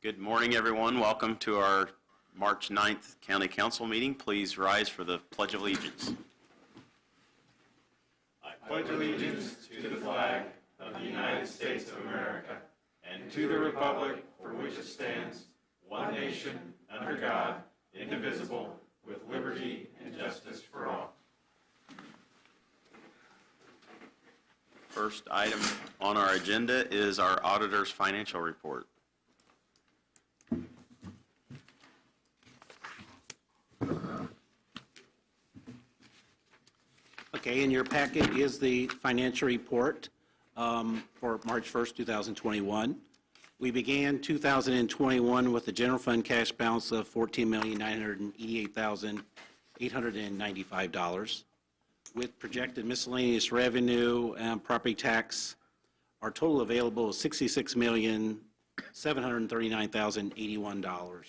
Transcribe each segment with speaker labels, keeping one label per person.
Speaker 1: Good morning, everyone. Welcome to our March 9th County Council meeting. Please rise for the Pledge of Allegiance.
Speaker 2: I pledge allegiance to the flag of the United States of America and to the republic for which it stands, one nation, under God, indivisible, with liberty and justice for all.
Speaker 1: First item on our agenda is our auditor's financial report.
Speaker 3: Okay, in your packet is the financial report for March 1st, 2021. We began 2021 with a general fund cash balance of $14,988,895. With projected miscellaneous revenue and property tax, our total available is $66,739,081.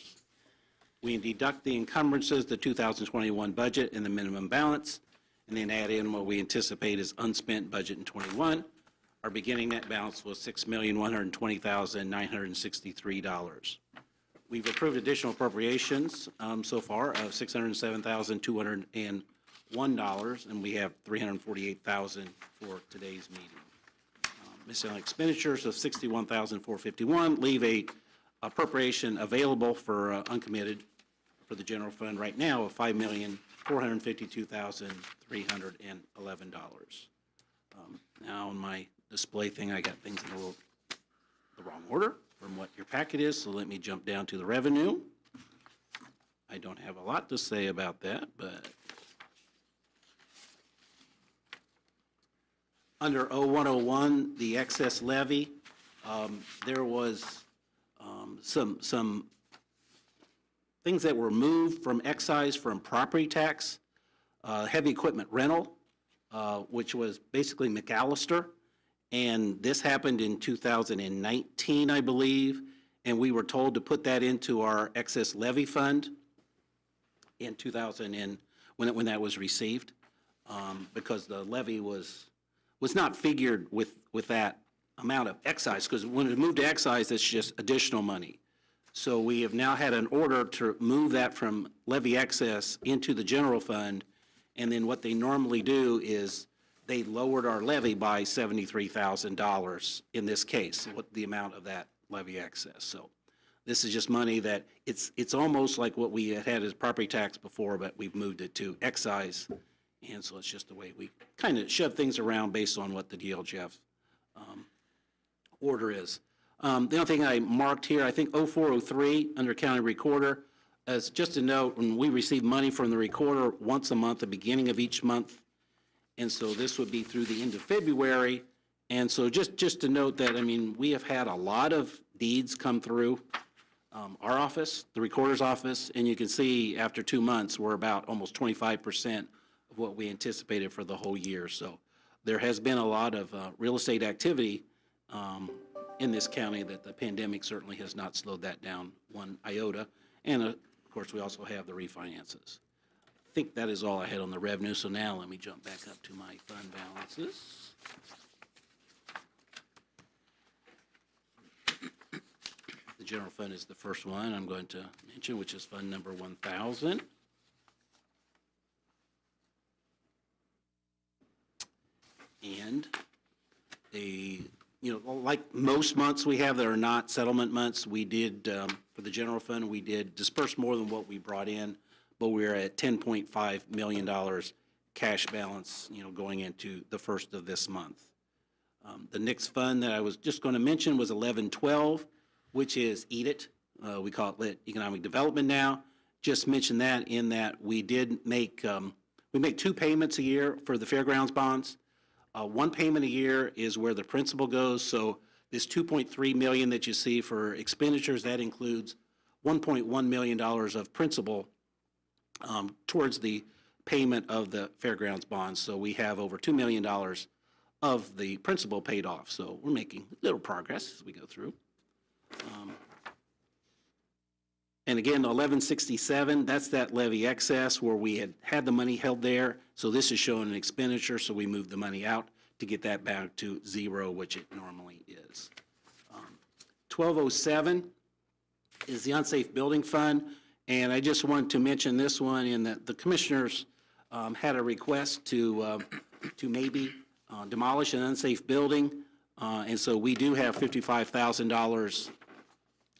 Speaker 3: We deduct the encumbrances, the 2021 budget, and the minimum balance, and then add in what we anticipate is unspent budget in 21. Our beginning net balance was $6,120,963. We've approved additional appropriations so far of $607,201, and we have $348,000 for today's meeting. Miscellaneous expenditures of $61,451 leave a appropriation available for uncommitted for the general fund right now of $5,452,311. Now, on my display thing, I got things in the wrong order from what your packet is, so let me jump down to the revenue. I don't have a lot to say about that, but under 0101, the excess levy, there was some things that were moved from excise from property tax, heavy equipment rental, which was basically McAllister, and this happened in 2019, I believe, and we were told to put that into our excess levy fund in 2000 and when that was received, because the levy was not figured with that amount of excise, because when it moved to excise, it's just additional money. So we have now had an order to move that from levy excess into the general fund, and then what they normally do is they lowered our levy by $73,000 in this case, what the amount of that levy excess. So this is just money that it's almost like what we had as property tax before, but we've moved it to excise, and so it's just the way we kind of shove things around based on what the DLGF order is. The only thing I marked here, I think 0403 under county recorder, as just a note, when we receive money from the recorder once a month, the beginning of each month, and so this would be through the end of February, and so just to note that, I mean, we have had a lot of deeds come through our office, the recorder's office, and you can see after 2 months, we're about almost 25% of what we anticipated for the whole year. So there has been a lot of real estate activity in this county that the pandemic certainly has not slowed that down one iota. And of course, we also have the refinances. I think that is all I had on the revenue. So now let me jump back up to my fund balances. The general fund is the first one I'm going to mention, which is fund number 1000. And like most months we have that are not settlement months, we did, for the general fund, we did disperse more than what we brought in, but we're at $10.5 million cash balance, going into the first of this month. The next fund that I was just going to mention was 1112, which is EAT IT. We call it Lit Economic Development now. Just mention that in that we did make, we make 2 payments a year for the fairgrounds bonds. 1 payment a year is where the principal goes. So this $2.3 million that you see for expenditures, that includes $1.1 million of principal towards the payment of the fairgrounds bonds. So we have over $2 million of the principal paid off. So we're making little progress as we go through. And again, 1167, that's that levy excess where we had the money held there. So this is showing an expenditure, so we moved the money out to get that back to 0, which it normally is. 1207 is the unsafe building fund. And I just wanted to mention this one in that the commissioners had a request to maybe demolish an unsafe building. And so we do have $55,000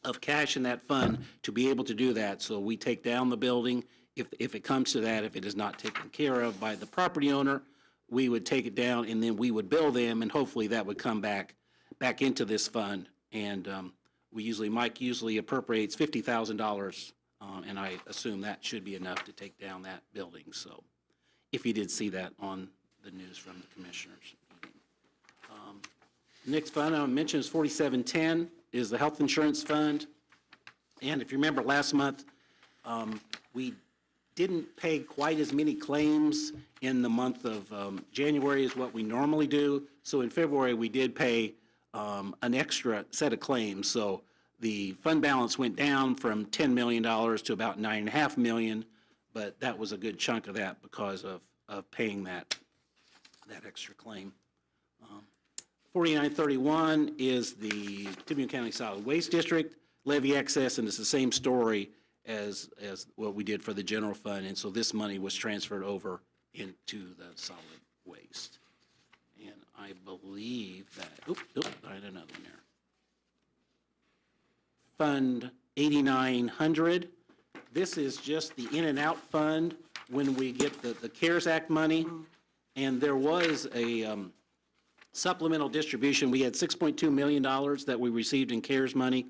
Speaker 3: of cash in that fund to be able to do that. So we take down the building. If it comes to that, if it is not taken care of by the property owner, we would take it down and then we would bill them, and hopefully that would come back into this fund. And Mike usually appropriates $50,000, and I assume that should be enough to take down that building. So if you did see that on the news from the commissioners meeting. Next fund I mentioned is 4710, is the health insurance fund. And if you remember last month, we didn't pay quite as many claims in the month of January as what we normally do. So in February, we did pay an extra set of claims. So the fund balance went down from $10 million to about $9.5 million, but that was a good chunk of that because of paying that extra claim. 4931 is the Tippecanoe Solid Waste District levy excess, and it's the same story as what we did for the general fund, and so this money was transferred over into the solid waste. And I believe that, I had another one there. Fund 8900, this is just the in and out fund when we get the CARES Act money, and there was a supplemental distribution. We had $6.2 million that we received in CARES money,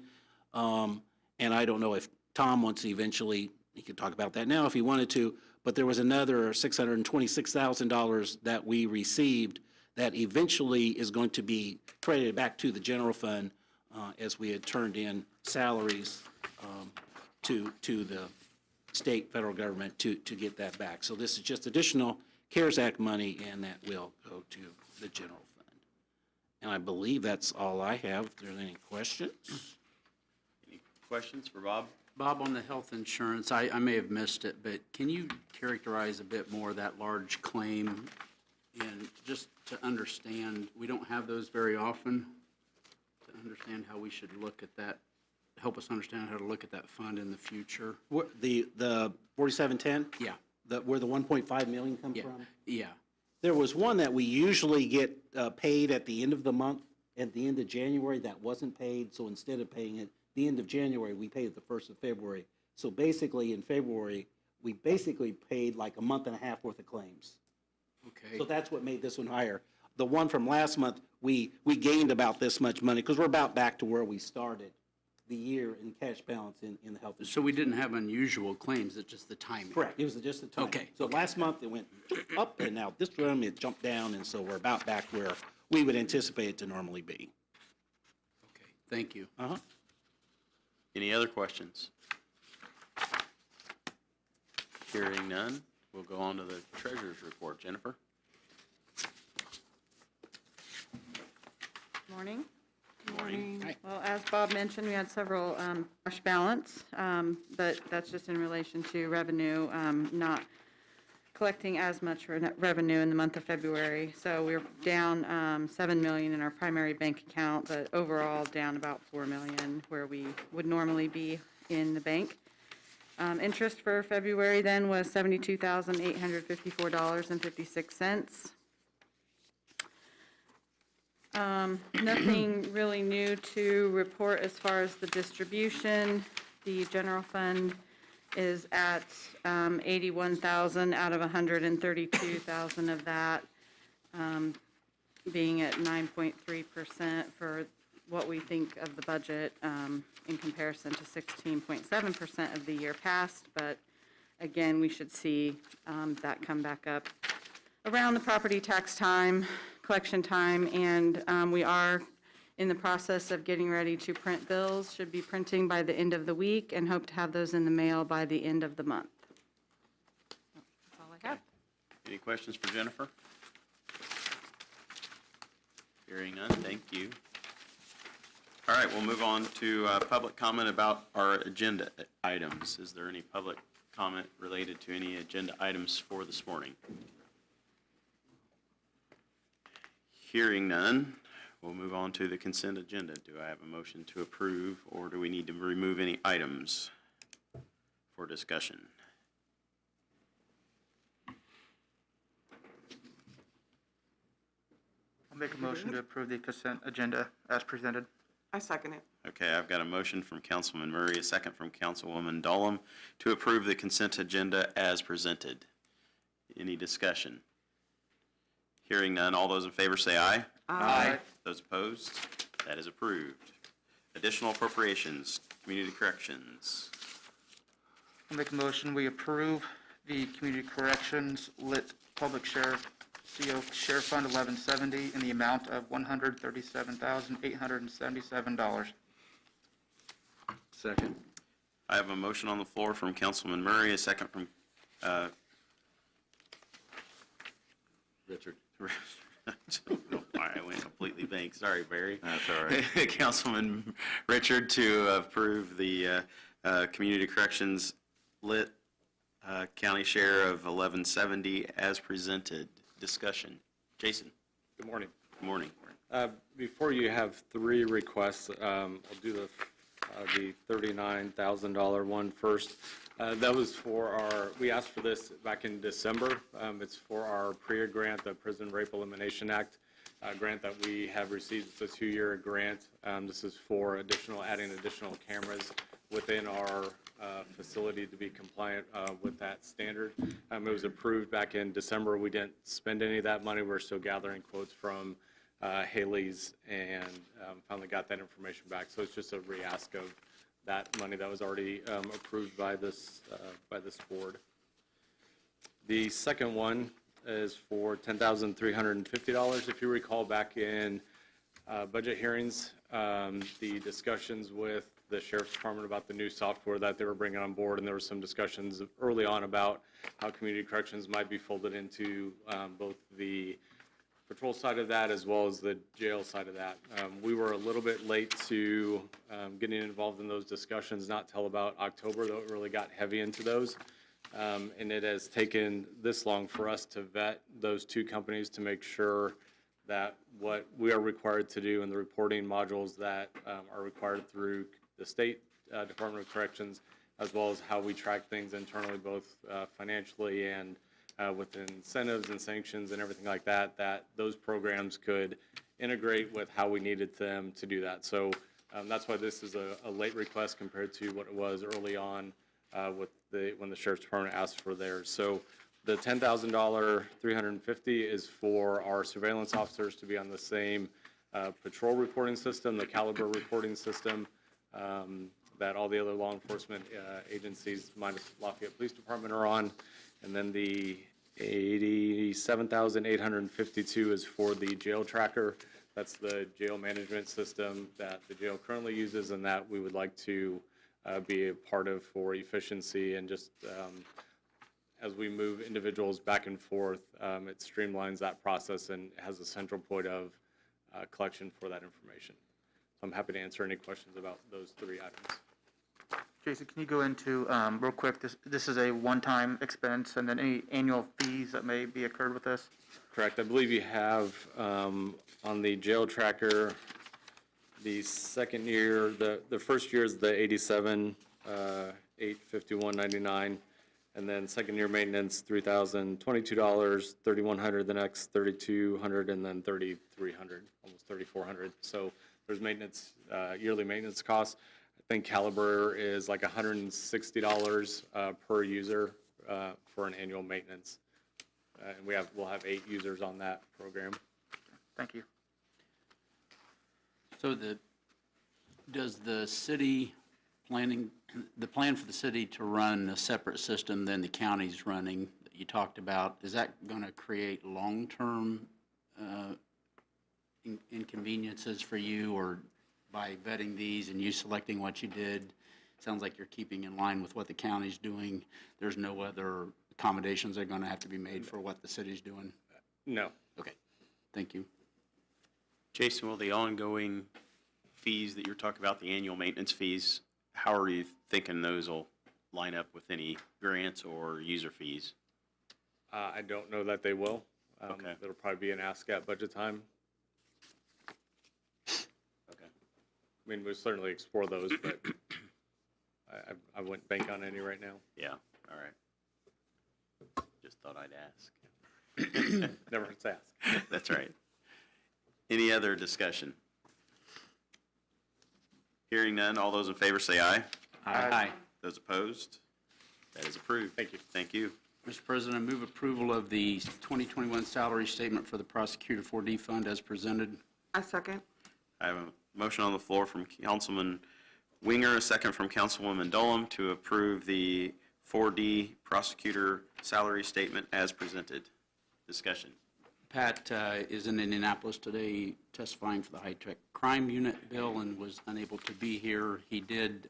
Speaker 3: and I don't know if Tom wants to eventually, he could talk about that now if he wanted to, but there was another $626,000 that we received that eventually is going to be credited back to the general fund as we had turned in salaries to the state, federal government to get that back. So this is just additional CARES Act money, and that will go to the general fund. And I believe that's all I have. If there's any questions?
Speaker 1: Any questions for Bob?
Speaker 4: Bob, on the health insurance, I may have missed it, but can you characterize a bit more that large claim? And just to understand, we don't have those very often, to understand how we should look at that, help us understand how to look at that fund in the future.
Speaker 3: The 4710?
Speaker 4: Yeah.
Speaker 3: Where the 1.5 million comes
Speaker 4: Yeah.
Speaker 3: from?
Speaker 4: Yeah.
Speaker 3: There was one that we usually get paid at the end of the month, at the end of January, that wasn't paid, so instead of paying it the end of January, we paid it the 1st of February. So basically, in February, we basically paid like a month and a half worth of claims.
Speaker 4: Okay.
Speaker 3: So that's what made this one higher. The one from last month, we gained about this much money, because we're about back to where we started the year in cash balance in the health insurance.
Speaker 4: So we didn't have unusual claims, it's just the timing.
Speaker 3: Correct, it was just the time.
Speaker 4: Okay,
Speaker 3: So last month, it went up, and now this room, it jumped down, and so we're about back where we would anticipate it to normally be.
Speaker 4: Okay, thank you.
Speaker 3: Uh-huh.
Speaker 1: Any other questions? Hearing none, we'll go on to the treasurer's report. Jennifer?
Speaker 5: Morning.
Speaker 1: Morning.
Speaker 3: Hi.
Speaker 5: Well, as Bob mentioned, we had several cash balance, but that's just in relation to revenue, not collecting as much revenue in the month of February. So we're down $7 million in our primary bank account, but overall down about $4 million where we would normally be in the bank. Interest for February then was $72,854.56. Nothing really new to report as far as the distribution. The general fund is at 81,000 out of 132,000 of that, being at 9.3% for what we think of the budget in comparison to 16.7% of the year past. But again, we should see that come back up around the property tax time, collection time, and we are in the process of getting ready to print bills. Should be printing by the end of the week and hope to have those in the mail by the end of the month. That's all I have.
Speaker 1: Any questions for Jennifer? Hearing none, thank you. All right, we'll move on to public comment about our agenda items. Is there any public comment related to any agenda items for this morning? Hearing none, we'll move on to the consent agenda. Do I have a motion to approve, or do we need to remove any items for discussion?
Speaker 6: I'll make a motion to approve the consent agenda as presented.
Speaker 7: I second it.
Speaker 1: Okay, I've got a motion from Councilman Murray, a second from Councilwoman Dolam to approve the consent agenda as presented. Any discussion? Hearing none, all those in favor say aye.
Speaker 6: Aye.
Speaker 1: Those opposed? That is approved. Additional appropriations, community corrections.
Speaker 6: I'll make a motion, we approve the community corrections lit public sheriff, CO Sheriff Fund 1170 in the amount of $137,877.
Speaker 4: Second.
Speaker 1: I have a motion on the floor from Councilman Murray, a second from
Speaker 4: Richard.
Speaker 1: I don't know why I went completely blank. Sorry, Barry.
Speaker 4: That's all right.
Speaker 1: Councilman Richard to approve the community corrections lit county share of 1170 as presented. Discussion. Jason.
Speaker 8: Good morning.
Speaker 1: Good morning.
Speaker 8: Before you have three requests, I'll do the $39,000 one first. That was for we asked for this back in December. It's for our PREA grant, the Prison Rape Elimination Act grant that we have received. It's a 2-year grant. This is for adding additional cameras within our facility to be compliant with that standard. It was approved back in December. We didn't spend any of that money. We're still gathering quotes from Haley's and finally got that information back. So it's just a re-ask of that money that was already approved by this board. The second one is for $10,350. If you recall back in budget hearings, the discussions with the Sheriff's Department about the new software that they were bringing on board, and there were some discussions early on about how community corrections might be folded into both the patrol side of that as well as the jail side of that. We were a little bit late to getting involved in those discussions, not till about October, though it really got heavy into those. And it has taken this long for us to vet those two companies to make sure that what we are required to do in the reporting modules that are required through the State Department of Corrections, as well as how we track things internally, both financially and with incentives and sanctions and everything like that, that those programs could integrate with how we needed them to do that. So that's why this is a late request compared to what it was early on when the Sheriff's Department asked for theirs. So the $10,000 350 is for our surveillance officers to be on the same patrol reporting system, the caliber reporting system that all the other law enforcement agencies minus Lafayette Police Department are on. And then the $87,852 is for the jail tracker. That's the jail management system that the jail currently uses and that we would like to be a part of for efficiency and just as we move individuals back and forth, it streamlines that process and has a central point of collection for that information. So I'm happy to answer any questions about those three items.
Speaker 6: Jason, can you go into, real quick, this is a one-time expense and then any annual fees that may be occurred with this?
Speaker 8: Correct. I believe you have on the jail tracker, the second year, the first year is the $87,851.99, and then second year maintenance $3,022, $3,100 the next, $3,200, and then $3,300, almost $3,400. So there's maintenance, yearly maintenance costs. I think caliber is like $160 per user for an annual maintenance, and we'll have 8 users on that program.
Speaker 6: Thank you.
Speaker 4: So does the city plan for the city to run a separate system than the county's running that you talked about, is that going to create long-term inconveniences for you, or by vetting these and you selecting what you did, sounds like you're keeping in line with what the county's doing, there's no other accommodations that are going to have to be made for what the city's doing?
Speaker 8: No.
Speaker 4: Okay, thank you.
Speaker 1: Jason, will the ongoing fees that you're talking about, the annual maintenance fees, how are you thinking those will line up with any grants or user fees?
Speaker 8: I don't know that they will.
Speaker 1: Okay.
Speaker 8: It'll probably be an ask at budget time. I mean, we'll certainly explore those, but I wouldn't bank on any right now.
Speaker 1: Yeah, all right. Just thought I'd ask.
Speaker 8: Never hurts to ask.
Speaker 1: That's right. Any other discussion? Hearing none, all those in favor say aye.
Speaker 6: Aye.
Speaker 1: Those opposed? That is approved.
Speaker 8: Thank you.
Speaker 1: Thank you.
Speaker 4: Mr. President, I move approval of the 2021 salary statement for the prosecutor 4D fund as presented.
Speaker 7: I second.
Speaker 1: I have a motion on the floor from Councilman Winger, a second from Councilwoman Dolam to approve the 4D prosecutor salary statement as presented. Discussion.
Speaker 4: Pat is in Indianapolis today testifying for the high-tech crime unit bill and was unable to be here. He did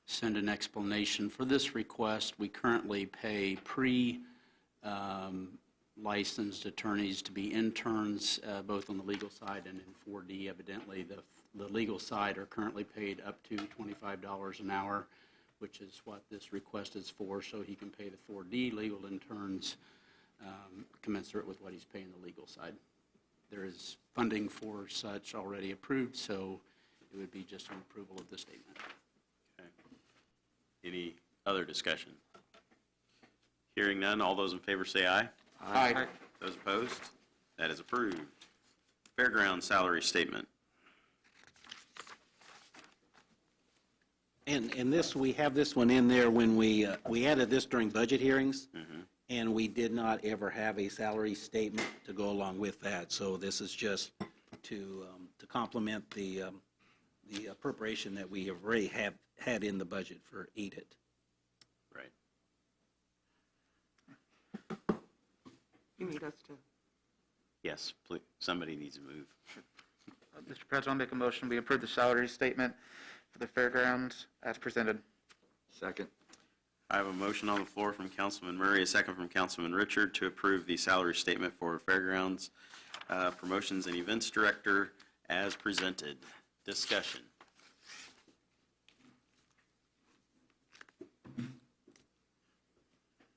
Speaker 4: send an explanation for this request. We currently pay pre-licensed attorneys to be interns, both on the legal side and in 4D. Evidently, the legal side are currently paid up to $25 an hour, which is what this request is for, so he can pay the 4D legal interns commensurate with what he's paying the legal side. There is funding for such already approved, so it would be just an approval of the statement.
Speaker 1: Okay. Any other discussion? Hearing none, all those in favor say aye.
Speaker 6: Aye.
Speaker 1: Those opposed? That is approved. Fairgrounds salary statement.
Speaker 3: And this, we have this one in there when we added this during budget hearings, and we did not ever have a salary statement to go along with that. So this is just to complement the appropriation that we have already had in the budget for EDIT.
Speaker 1: Right.
Speaker 7: You need us to.
Speaker 1: Yes, please, somebody needs to move.
Speaker 6: Mr. President, I'll make a motion, we approve the salary statement for the fairgrounds as presented.
Speaker 2: Second.
Speaker 1: I have a motion on the floor from Councilman Murray, a second from Councilman Richard to approve the salary statement for Fairgrounds Promotions and Events Director as presented. Discussion.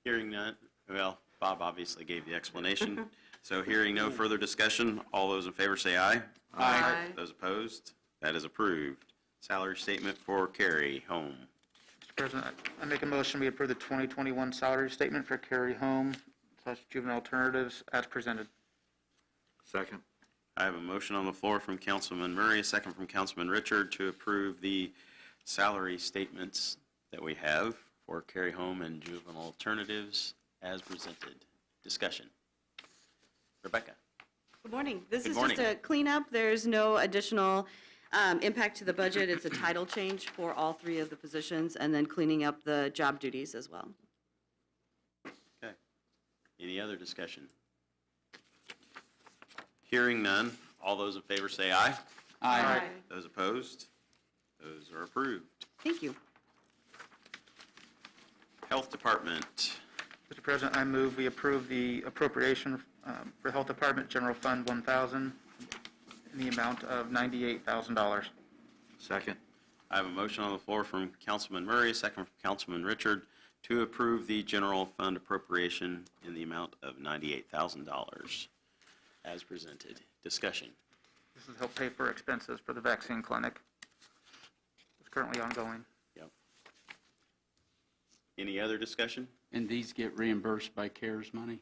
Speaker 1: Hearing none, well, Bob obviously gave the explanation. So hearing no further discussion, all those in favor say aye.
Speaker 5: Aye.
Speaker 1: Those opposed? That is approved. Salary statement for Carrie Home.
Speaker 6: Mr. President, I make a motion, we approve the 2021 salary statement for Carrie Home / Juvenile Alternatives as presented.
Speaker 2: Second.
Speaker 1: I have a motion on the floor from Councilman Murray, a second from Councilman Richard to approve the salary statements that we have for Carrie Home and Juvenile Alternatives as presented. Discussion. Rebecca.
Speaker 9: Good morning. This
Speaker 1: Good
Speaker 9: is
Speaker 1: morning.
Speaker 9: just a cleanup. There's no additional impact to the budget. It's a title change for all three of the positions, and then cleaning up the job duties as well.
Speaker 1: Okay. Any other discussion? Hearing none, all those in favor say aye.
Speaker 6: Aye.
Speaker 1: Those opposed? Those are approved.
Speaker 9: Thank you.
Speaker 1: Health Department.
Speaker 6: Mr. President, I move we approve the appropriation for Health Department General Fund 1000 in the amount of $98,000.
Speaker 2: Second.
Speaker 1: I have a motion on the floor from Councilman Murray, a second from Councilman Richard, to approve the general fund appropriation in the amount of $98,000 as presented. Discussion.
Speaker 6: This is help pay for expenses for the vaccine clinic. It's currently ongoing.
Speaker 1: Yep. Any other discussion?
Speaker 4: And these get reimbursed by CARES money?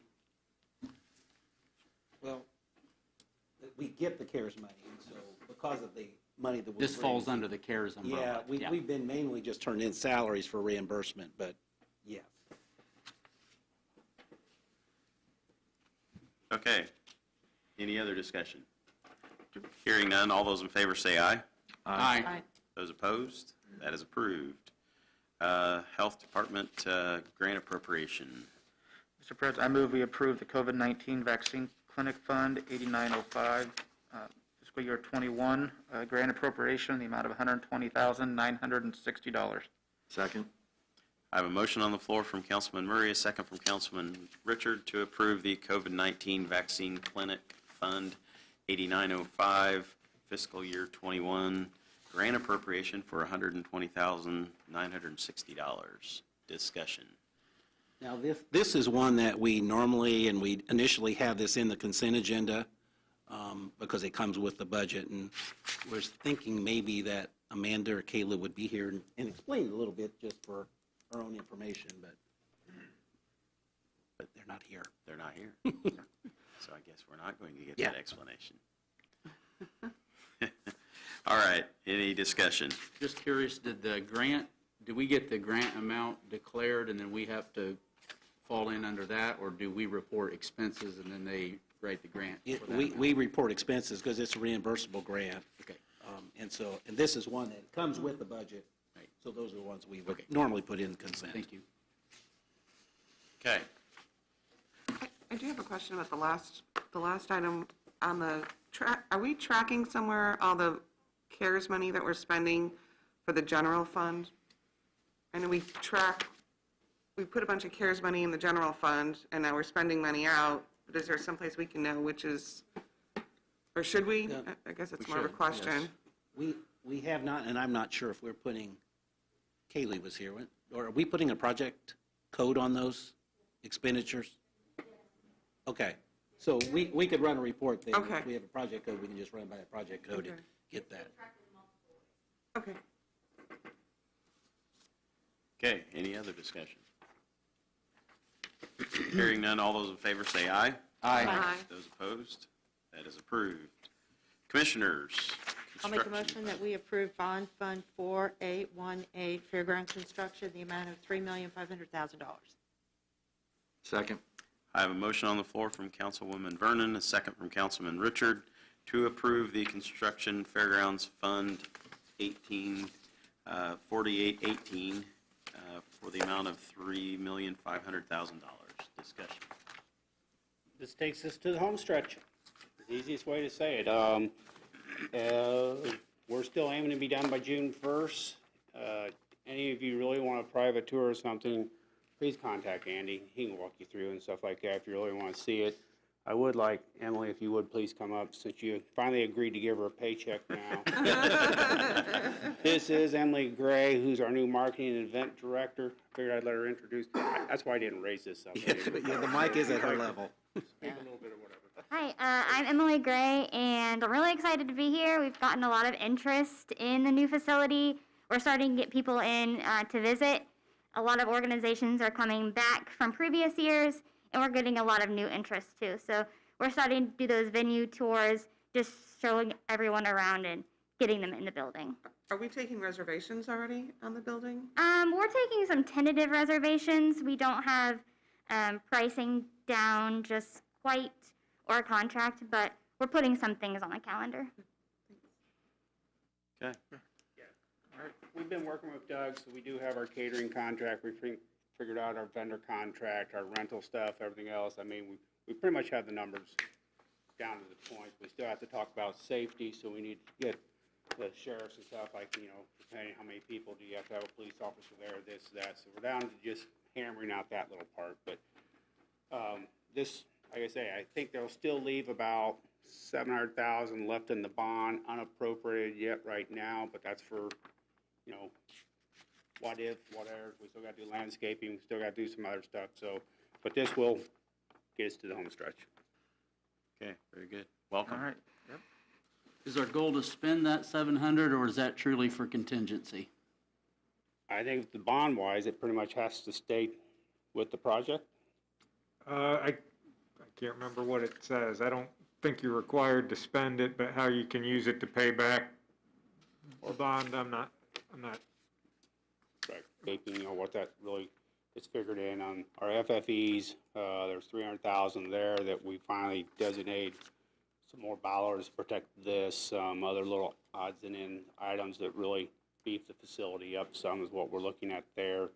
Speaker 3: Well, we get the CARES money, and so because of the money that we
Speaker 4: This falls under the CARES umbrella.
Speaker 3: Yeah, we've been mainly just turned in salaries for reimbursement, but yes.
Speaker 1: Okay. Any other discussion? Hearing none, all those in favor say aye.
Speaker 4: Aye.
Speaker 1: Those opposed? That is approved. Health Department grant appropriation.
Speaker 6: Mr. President, I move we approve the COVID-19 Vaccine Clinic Fund 8905, fiscal year 21, grant appropriation in the amount of $120,960.
Speaker 2: Second.
Speaker 1: I have a motion on the floor from Councilman Murray, a second from Councilman Richard to approve the COVID-19 Vaccine Clinic Fund 8905, fiscal year 21, grant appropriation for $120,960. Discussion.
Speaker 3: Now, this is one that we normally, and we initially have this in the consent agenda, because it comes with the budget. And we're thinking maybe that Amanda or Kayla would be here and explain a little bit just for our own information, but they're not here.
Speaker 1: They're not here. So I guess we're not going to get
Speaker 3: Yeah.
Speaker 1: that explanation. All right, any discussion?
Speaker 4: Just curious, did we get the grant amount declared and then we have to fall in under that, or do we report expenses and then they write the grant for that amount?
Speaker 3: We report expenses because it's a reimbursable grant.
Speaker 4: Okay.
Speaker 3: And this is one that comes with the budget.
Speaker 4: Right.
Speaker 3: So those are the ones we would normally put in consent.
Speaker 4: Thank you.
Speaker 1: Okay.
Speaker 7: I do have a question about the last item on the are we tracking somewhere all the CARES money that we're spending for the general fund? I know we put a bunch of CARES money in the general fund, and now we're spending money out, but is there someplace we can know which is, or should we?
Speaker 3: Yeah.
Speaker 7: I guess it's
Speaker 3: We
Speaker 7: more of a
Speaker 3: should,
Speaker 7: question.
Speaker 3: yes. We have not, and I'm not sure if we're putting, Kaylee was here, or are we putting a project code on those expenditures? Okay, so we could run a report there.
Speaker 7: Okay.
Speaker 3: If we have a project code, we can just run by a project code and
Speaker 7: Okay.
Speaker 3: get that.
Speaker 7: Okay.
Speaker 1: Okay, any other discussion? Hearing none, all those in favor say aye.
Speaker 7: Aye.
Speaker 1: Those opposed, that is approved. Commissioners.
Speaker 10: I'll make a
Speaker 1: construction
Speaker 10: motion that we approve Bond Fund 4818 Fairground Construction, the amount of $3,500,000.
Speaker 2: Second.
Speaker 1: I have a motion on the floor from Councilwoman Vernon, a second from Councilman Richard, to approve the Construction Fairgrounds Fund 4818 for the amount of $3,500,000. Discussion.
Speaker 11: This takes us to the home stretch. The easiest way to say it. We're still aiming to be done by June 1st. Any of you really want a private tour or something, please contact Andy. He can walk you through and stuff like that if you really want to see it. I would like, Emily, if you would please come up since you finally agreed to give her a paycheck now. This is Emily Gray, who's our new marketing and event director. Figured I'd let her introduce. That's why I didn't raise this up.
Speaker 3: Yeah, the mic is at her level.
Speaker 11: Speak a little bit or whatever.
Speaker 12: Hi, I'm Emily Gray, and I'm really excited to be here. We've gotten a lot of interest in the new facility. We're starting to get people in to visit. A lot of organizations are coming back from previous years, and we're getting a lot of new interest too. So we're starting to do those venue tours, just showing everyone around and getting them in the building.
Speaker 7: Are we taking reservations already on the building?
Speaker 12: We're taking some tentative reservations. We don't have pricing down just quite or a contract, but we're putting some things on the calendar.
Speaker 1: Okay.
Speaker 11: We've been working with Doug, so we do have our catering contract. We figured out our vendor contract, our rental stuff, everything else. I mean, we pretty much have the numbers down to the point. We still have to talk about safety, so we need to get the sheriffs and stuff, like, depending how many people, do you have to have a police officer there, this, that. So we're down to just hammering out that little part. But this, like I say, I think they'll still leave about $700,000 left in the bond, unappropriated yet right now, but that's for, what if, whatever. We still got to do landscaping, we still got to do some other stuff. So, but this will get us to the home stretch.
Speaker 1: Okay, very good. Welcome.
Speaker 6: All right. Yep.
Speaker 4: Is our goal to spend that 700, or is that truly for contingency?
Speaker 11: I think the bond-wise, it pretty much has to stay with the project.
Speaker 13: I can't remember what it says. I don't think you're required to spend it, but how you can use it to pay back the bond, I'm not.
Speaker 11: Right. Vaping, what that really is figured in on our FFEs. There's 300,000 there that we finally designated some more dollars to protect this, some other little odds and ends items that really beef the facility up some is what we're looking at there.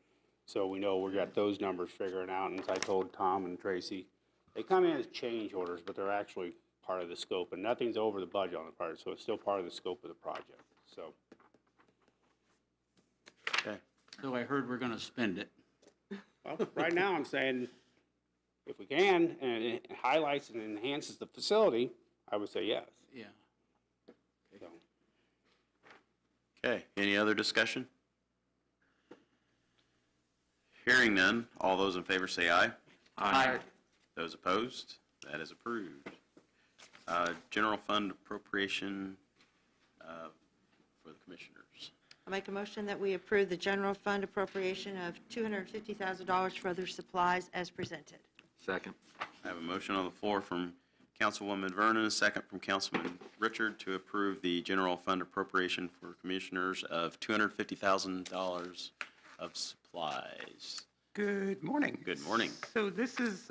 Speaker 11: So we know we got those numbers figuring out, and as I told Tom and Tracy, they come in as change orders, but they're actually part of the scope, and nothing's over the budget on the part, so it's still part of the scope of the project, so.
Speaker 1: Okay.
Speaker 4: So I heard we're going to spend it.
Speaker 11: Well, right now, I'm saying, if we can, and it highlights and enhances the facility, I would say yes.
Speaker 4: Yeah.
Speaker 11: So,
Speaker 1: Okay, any other discussion? Hearing none, all those in favor say aye.
Speaker 4: Aye.
Speaker 1: Those opposed, that is approved. General fund appropriation for the commissioners.
Speaker 10: I'll make a motion that we approve the general fund appropriation of $250,000 for other supplies as presented.
Speaker 2: Second.
Speaker 1: I have a motion on the floor from Councilwoman Vernon, a second from Councilman Richard to approve the general fund appropriation for commissioners of $250,000 of supplies.
Speaker 14: Good morning.
Speaker 1: Good morning.
Speaker 14: So this is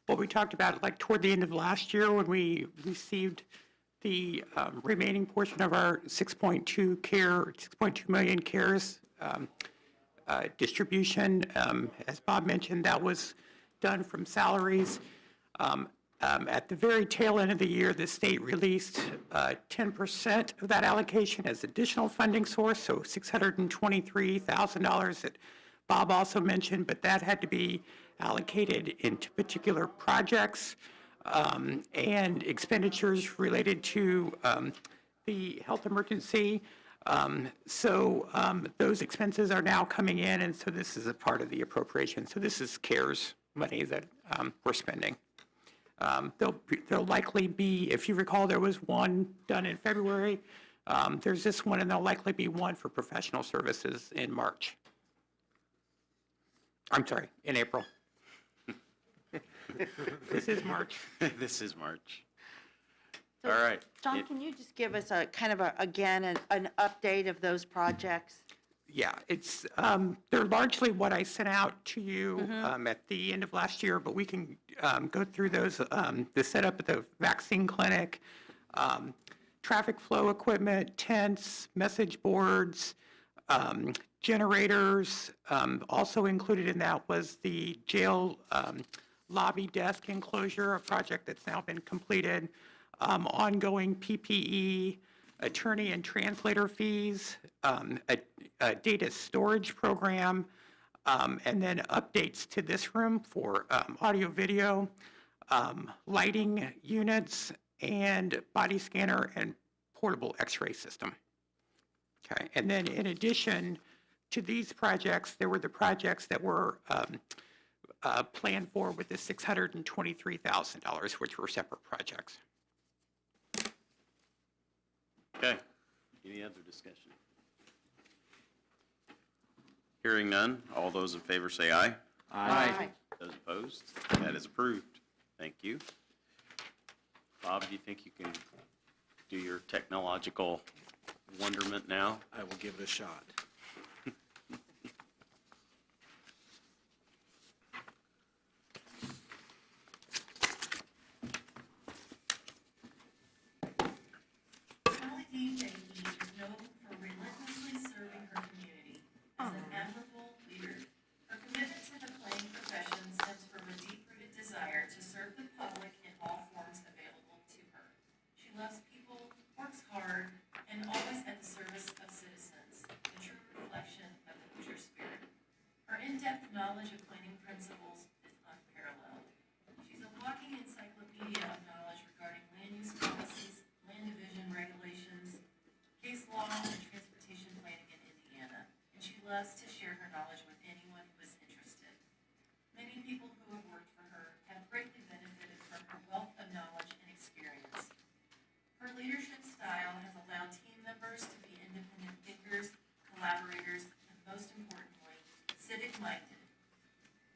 Speaker 14: what we talked about, like toward the end of last year when we received the remaining portion of our 6.2 million CARES distribution. As Bob mentioned, that was done from salaries. At the very tail end of the year, the state released 10% of that allocation as additional funding source, so $623,000 that Bob also mentioned, but that had to be allocated into particular projects and expenditures related to the health emergency. Those expenses are now coming in, and so this is a part of the appropriation. So this is CARES money that we're spending. There'll likely be, if you recall, there was one done in February. There's this one, and there'll likely be one for professional services in March. I'm sorry, in April. This is March.
Speaker 1: This is March. All right.
Speaker 10: John, can you just give us a kind of again, an update of those projects?
Speaker 14: Yeah, it's, they're largely what I sent out to you at the end of last year, but we can go through those, the setup of the vaccine clinic, traffic flow equipment, tents, message boards, generators. Also included in that was the jail lobby desk enclosure, a project that's now been completed, ongoing PPE, attorney and translator fees, a data storage program, and then updates to this room for audio, video, lighting units, and body scanner and portable x-ray system. Okay, and then in addition to these projects, there were the projects that were planned for with the $623,000, which were separate projects.
Speaker 1: Okay. Any other discussion? Hearing none, all those in favor say aye.
Speaker 10: Aye.
Speaker 1: Those opposed? That is approved. Thank you. Bob, do you think you can do your technological wonderment now?
Speaker 3: I will give it a shot.
Speaker 15: Sally D. Fahey is known for relentlessly serving her community as an admirable leader. Her commitment to the playing profession stems from a deep-rooted desire to serve the public in all forms available to her. She loves people, works hard, and always at the service of citizens, a true reflection of the Hoosier spirit. Her in-depth knowledge of planning principles is unparalleled. She's a walking encyclopedia of knowledge regarding land use policies, land division regulations, case law, and transportation planning in Indiana, and she loves to share her knowledge with anyone who is interested. Many people who have worked for her have greatly benefited from her wealth of knowledge and experience. Her leadership style has allowed team members to be independent thinkers, collaborators, and most importantly, civic-minded.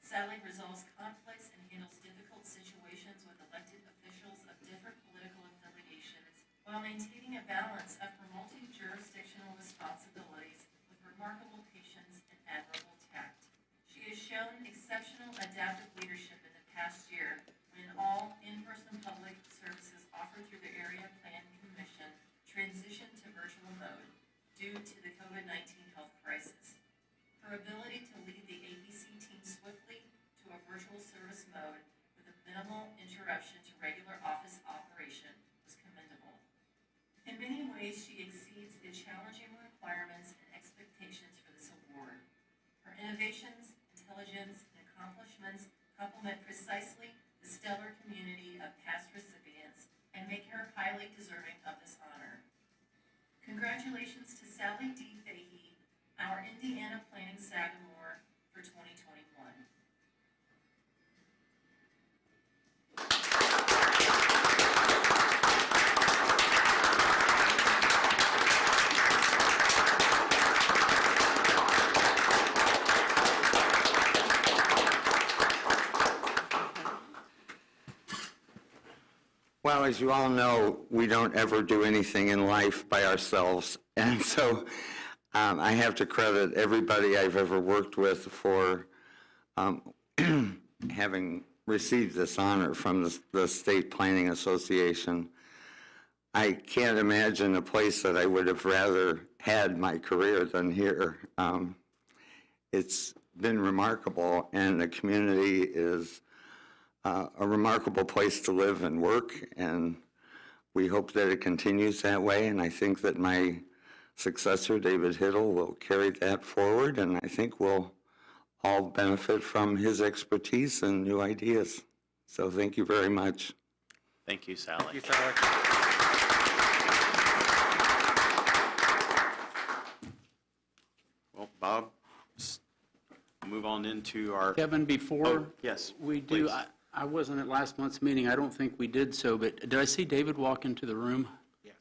Speaker 15: Sally resolves conflicts and handles difficult situations with elected officials of different political affiliations while maintaining a balance of her multi-jurisdictional responsibilities with remarkable patience and admirable tact. She has shown exceptional adaptive leadership in the past year when all in-person public services offered through the Area Plan Commission transitioned to virtual mode due to the COVID-19 health crisis. Her ability to lead the APC team swiftly to a virtual service mode with a minimal interruption to regular office operation was commendable. In many ways, she exceeds the challenging requirements and expectations for this award. Her innovations, intelligence, and accomplishments complement precisely the stellar community of past recipients and make her highly deserving of this honor. Congratulations to Sally D. Fahey, our Indiana Planning Sagamore for 2021.
Speaker 16: Well, as you all know, we don't ever do anything in life by ourselves. And so I have to credit everybody I've ever worked with for having received this honor from the State Planning Association. I can't imagine a place that I would have rather had my career than here. It's been remarkable, and the community is a remarkable place to live and work, and we hope that it continues that way, and I think that my successor, David Hiddle, will carry that forward, and I think we'll all benefit from his expertise and new ideas. So thank you very much.
Speaker 1: Thank you, Sally.
Speaker 6: Thank you, Sally.
Speaker 1: Well, Bob, move on into our...
Speaker 4: Kevin, before
Speaker 1: Oh, yes,
Speaker 4: we do,
Speaker 1: please.
Speaker 4: I wasn't at last month's meeting. I don't think we did so, but did I see David walk into the room?
Speaker 3: Yes.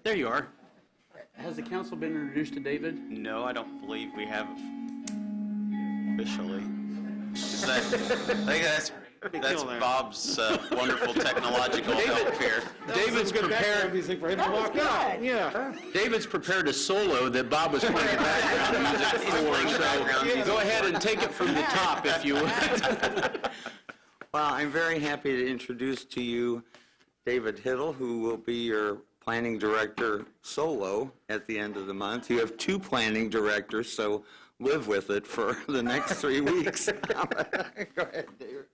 Speaker 4: There you are. Has the council been introduced to David?
Speaker 1: No, I don't believe we have officially. Is that, I think that's Bob's wonderful technological help here.
Speaker 4: David's prepared.
Speaker 3: Yeah.
Speaker 4: David's prepared a solo that Bob was playing background music for, so go ahead and take it from the top if you would.
Speaker 16: Well, I'm very happy to introduce to you David Hiddle, who will be your planning director solo at the end of the month. You have 2 planning directors, so live with it for the next 3 weeks. Go ahead, David.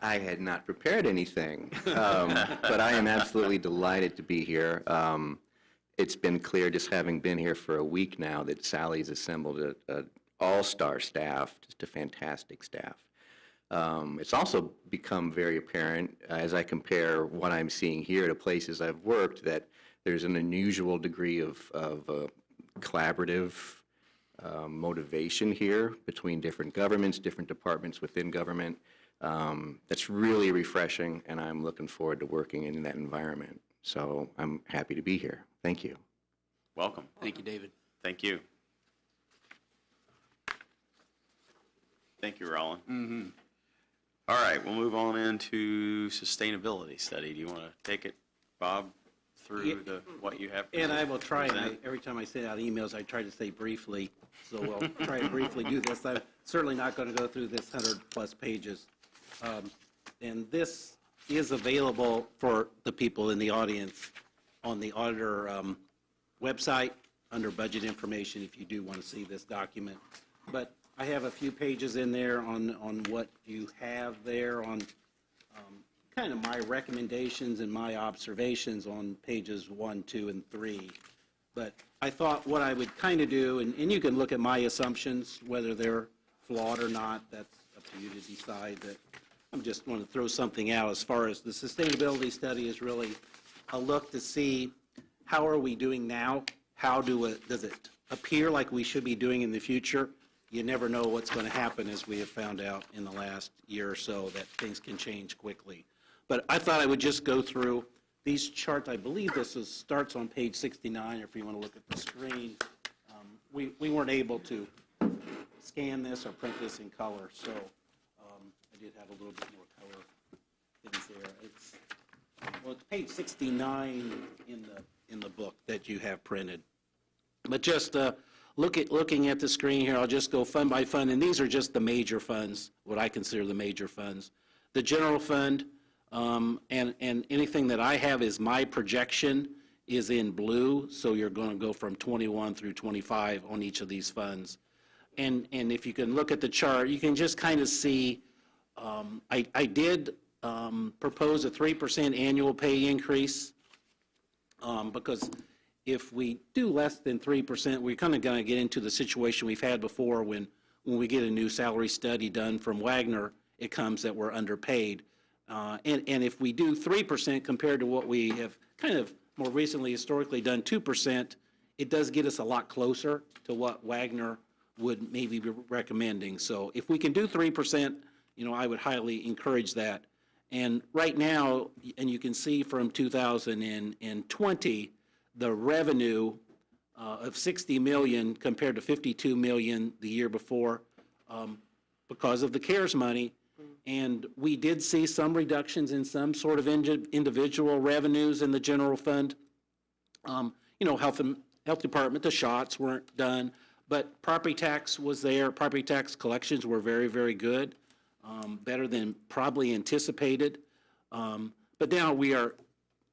Speaker 17: I had not prepared anything, but I am absolutely delighted to be here. It's been clear, just having been here for a week now, that Sally's assembled an all-star staff, just a fantastic staff. It's also become very apparent as I compare what I'm seeing here to places I've worked that there's an unusual degree of collaborative motivation here between different governments, different departments within government. That's really refreshing, and I'm looking forward to working in that environment. So I'm happy to be here. Thank you.
Speaker 1: Welcome.
Speaker 4: Thank you, David.
Speaker 1: Thank you. Thank you, Roland.
Speaker 4: Mm-hmm.
Speaker 1: All right, we'll move on into sustainability study. Do you want to take it, Bob, through what you have?
Speaker 3: And I will try,
Speaker 1: present?
Speaker 3: every time I send out emails, I try to say briefly, so we'll try to briefly do this. I'm certainly not going to go through this 100-plus pages. And this is available for the people in the audience on the auditor website under budget information if you do want to see this document. But I have a few pages in there on what you have there on kind of my recommendations and my observations on pages 1, 2, and 3. But I thought what I would kind of do, and you can look at my assumptions, whether they're flawed or not, that's up to you to decide. That I'm just want to throw something out as far as the sustainability study is really a look to see how are we doing now, does it appear like we should be doing in the future. You never know what's going to happen, as we have found out in the last year or so, that things can change quickly. But I thought I would just go through these charts. I believe this starts on page 69, if you want to look at the screen. We weren't able to scan this or print this in color, so I did have a little bit more color things there. It's page 69 in the book that you have printed. But just looking at the screen here, I'll just go fund by fund, and these are just the major funds, what I consider the major funds. The general fund, and anything that I have is my projection is in blue, so you're going to go from 21 through 25 on each of these funds. And if you can look at the chart, you can just kind of see, I did propose a 3% annual pay increase, because if we do less than 3%, we're kind of going to get into the situation we've had before when we get a new salary study done from Wagner, it comes that we're underpaid. And if we do 3% compared to what we have kind of more recently historically done 2%, it does get us a lot closer to what Wagner would maybe be recommending. So if we can do 3%, I would highly encourage that. And right now, and you can see from 2020, the revenue of $60 million compared to $52 million the year before, because of the CARES money, And we did see some reductions in some sort of individual revenues in the general fund. Health department, the shots weren't done, but property tax was there. Property tax collections were very, very good, better than probably anticipated. But now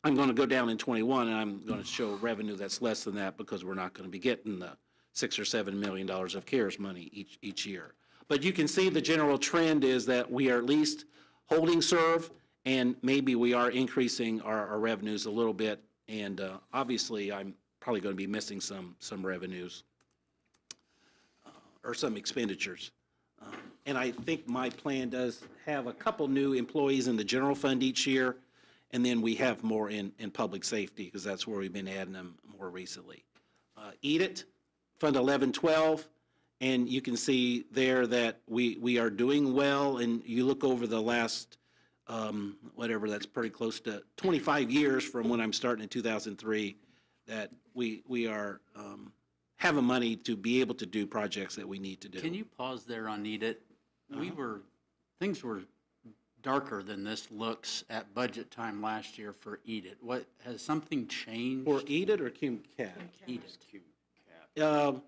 Speaker 3: I'm going to go down in 21, and I'm going to show revenue that's less than that because we're not going to be getting the $6 or $7 million of CARES money each year. But you can see the general trend is that we are at least holding serve, and maybe we are increasing our revenues a little bit. And obviously, I'm probably going to be missing some revenues or some expenditures. And I think my plan does have a couple new employees in the general fund each year, and then we have more in public safety because that's where we've been adding them more recently. Eat It, Fund 1112, and you can see there that we are doing well, and you look over the last, that's pretty close to 25 years from when I'm starting in 2003, that we are having money to be able to do projects that we need to do.
Speaker 4: Can you pause there on Eat It? Things were darker than this looks at budget time last year for Eat It. What, has something changed?
Speaker 3: For Eat It or Cum Cap?
Speaker 4: Eat It.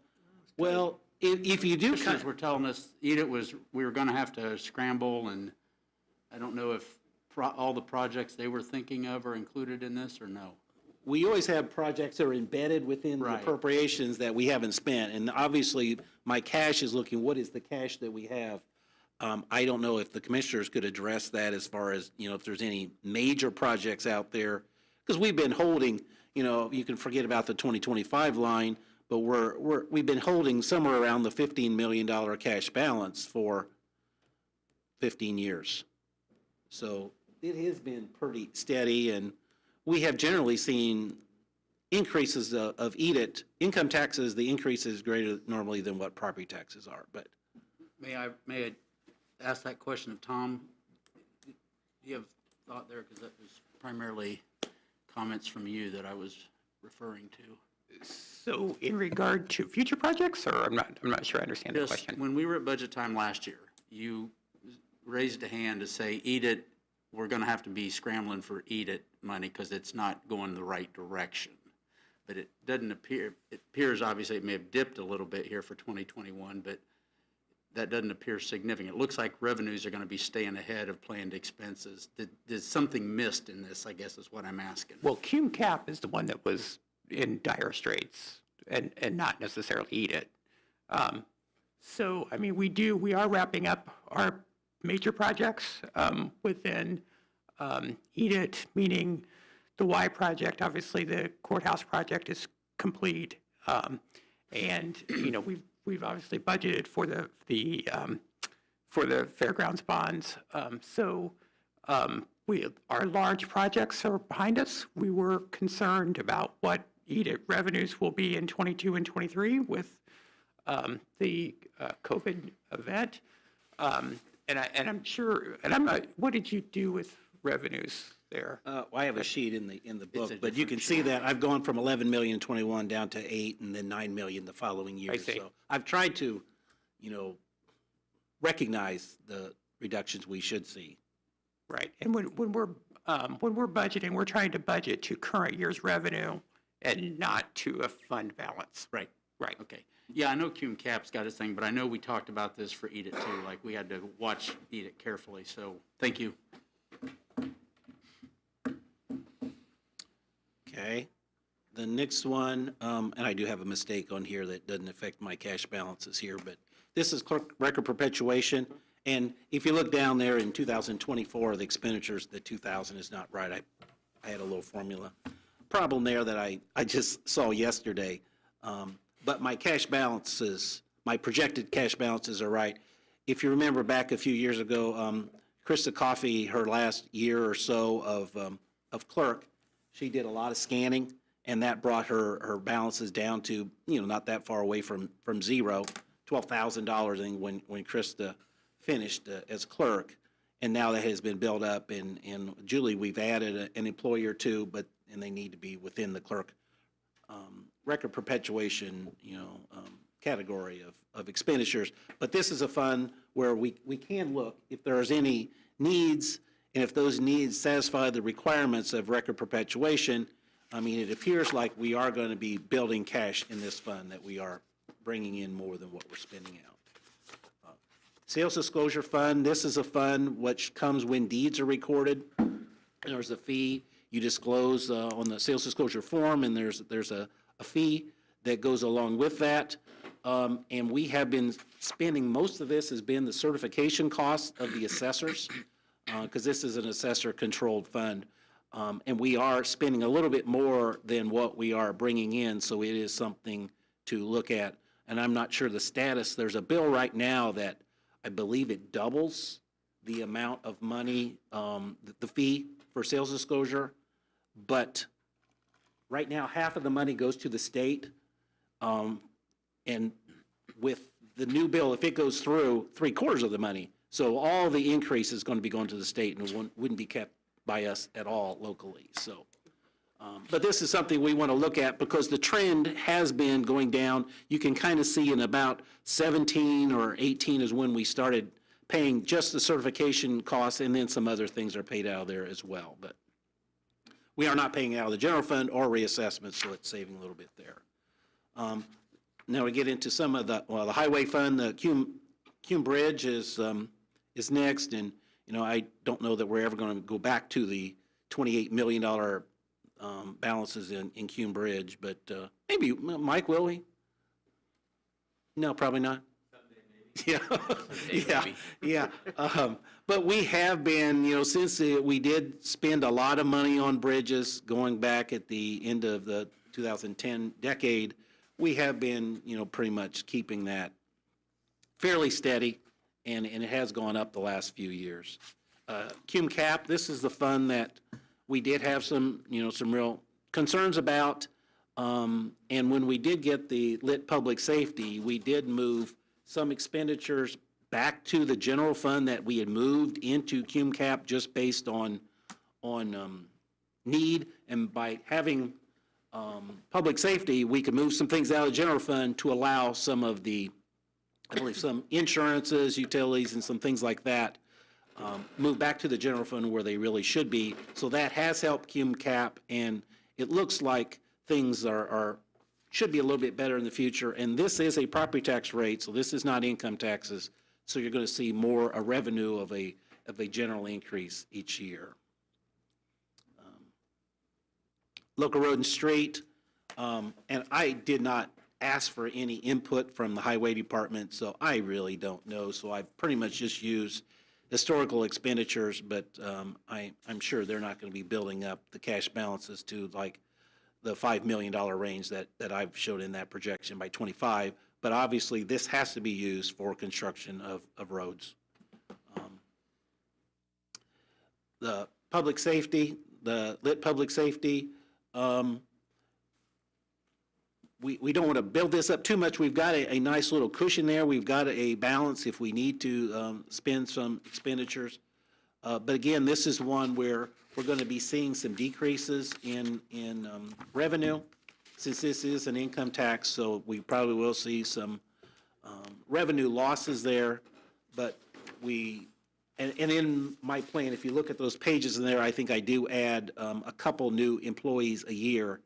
Speaker 3: Well, if you do.
Speaker 4: Commissioners were telling us Eat It we were going to have to scramble, and I don't know if all the projects they were thinking of are included in this or no.
Speaker 3: We always have projects that are embedded within the appropriations that we haven't spent. And obviously, my cash is looking, what is the cash that we have? I don't know if the commissioners could address that as far as, if there's any major projects out there. Because we've been holding, you can forget about the 2025 line, but we've been holding somewhere around the $15 million cash balance for 15 years. So it has been pretty steady, and we have generally seen increases of Eat It. Income taxes, the increase is greater normally than what property taxes are, but.
Speaker 4: May I ask that question of Tom? Do you have thought there? Because that was primarily comments from you that I was referring to.
Speaker 14: So in regard to future projects, or I'm not sure I understand the question.
Speaker 4: When we were at budget time last year, you raised a hand to say, Eat It, we're going to have to be scrambling for Eat It money because it's not going the right direction. But it doesn't appear, it appears obviously it may have dipped a little bit here for 2021, but that doesn't appear significant. It looks like revenues are going to be staying ahead of planned expenses. Did something missed in this, I guess is what I'm asking.
Speaker 14: Well, Cum Cap is the one that was in dire straits and not necessarily Eat It. So, I mean, we are wrapping up our major projects within Eat It, meaning the Y project. Obviously, the courthouse project is complete, and we've obviously budgeted for the fairgrounds bonds. Our large projects are behind us. We were concerned about what Eat It revenues will be in 22 and 23 with the COVID event. What did you do with revenues there?
Speaker 3: I have a sheet in the book, but you can see that I've gone from 11 million in 21 down to 8 and then 9 million the following year.
Speaker 14: I see.
Speaker 3: So I've tried to, recognize the reductions we should see.
Speaker 14: Right. And when we're budgeting, we're trying to budget to current year's revenue and not to a fund balance.
Speaker 4: Right. Okay. Yeah, I know Cum Cap's got his thing, but I know we talked about this for Eat It too. Like we had to watch Eat It carefully. So thank you.
Speaker 3: Okay. The next one, and I do have a mistake on here that doesn't affect my cash balances here, but this is clerk record perpetuation. And if you look down there in 2024, the expenditures, the 2,000 is not right. I had a little formula problem there that I just saw yesterday. But my cash balances, my projected cash balances are right. If you remember back a few years ago, Krista Coffey, her last year or so of clerk, she did a lot of scanning, and that brought her balances down to, not that far away from zero, $12,000 when Krista finished as clerk. And now that has been built up, and Julie, we've added an employee or two, and they need to be within the clerk record perpetuation, category of expenditures. But this is a fund where we can look if there's any needs, and if those needs satisfy the requirements of record perpetuation. I mean, it appears like we are going to be building cash in this fund, that we are bringing in more than what we're spending out. Sales disclosure fund, this is a fund which comes when deeds are recorded. There's a fee you disclose on the sales disclosure form, and there's a fee that goes along with that. And we have been spending, most of this has been the certification costs of the assessors, because this is an assessor-controlled fund. And we are spending a little bit more than what we are bringing in, so it is something to look at. And I'm not sure the status. There's a bill right now that I believe it doubles the amount of money, the fee for sales disclosure. But right now, half of the money goes to the state. And with the new bill, if it goes through, 3/4 of the money. So all the increase is going to be going to the state, and it wouldn't be kept by us at all locally. So, but this is something we want to look at because the trend has been going down. You can kind of see in about 17 or 18 is when we started paying just the certification costs, and then some other things are paid out of there as well. But we are not paying out of the general fund or reassessment, so it's saving a little bit there. Now we get into some of the, well, the highway fund, the Cume Bridge is next, and I don't know that we're ever going to go back to the $28 million balances in Cume Bridge, but maybe, Mike, will we? No, probably not. Yeah. But we have been, since we did spend a lot of money on bridges going back at the end of the 2010 decade, we have been, pretty much keeping that fairly steady, and it has gone up the last few years. Cume Cap, this is the fund that we did have some real concerns about, and when we did get the lit public safety, we did move some expenditures back to the general fund that we had moved into Cume Cap just based on need, and by having public safety, we could move some things out of the general fund to allow some of the, I believe, some insurances, utilities, and some things like that move back to the general fund where they really should be. So that has helped Cume Cap, and it looks like things should be a little bit better in the future. And this is a property tax rate, so this is not income taxes. So you're going to see more a revenue of a general increase each year. Local road and street, and I did not ask for any input from the highway department, so I really don't know. So I've pretty much just used historical expenditures, but I'm sure they're not going to be building up the cash balances to like the $5 million range that I've showed in that projection by 25. But obviously, this has to be used for construction of roads. The public safety, the lit public safety, we don't want to build this up too much. We've got a nice little cushion there. We've got a balance if we need to spend some expenditures. But again, this is one where we're going to be seeing some decreases in revenue, since this is an income tax, so we probably will see some revenue losses there. But and in my plan, if you look at those pages in there, I think I do add a couple new employees a year,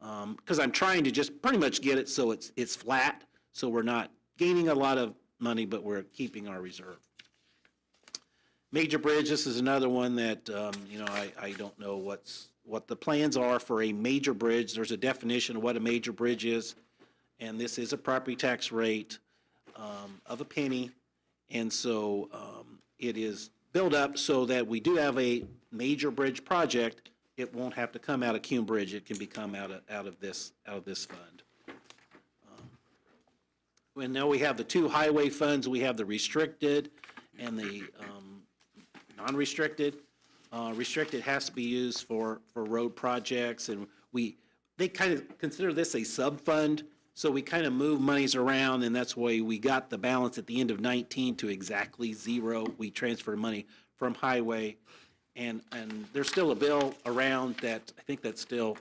Speaker 3: because I'm trying to just pretty much get it so it's flat, so we're not gaining a lot of money, but we're keeping our reserve. Major bridge, this is another one that, I don't know what the plans are for a major bridge. There's a definition of what a major bridge is, and this is a property tax rate of a penny, and so it is built up so that we do have a major bridge project. It won't have to come out of Cume Bridge. It can become out of this fund. And now we have the two highway funds. We have the restricted and the non-restricted. Restricted has to be used for road projects, and they kind of consider this a sub-fund, so we kind of move monies around, and that's why we got the balance at the end of 19 to exactly zero. We transferred money from highway, and there's still a bill around that I think that's still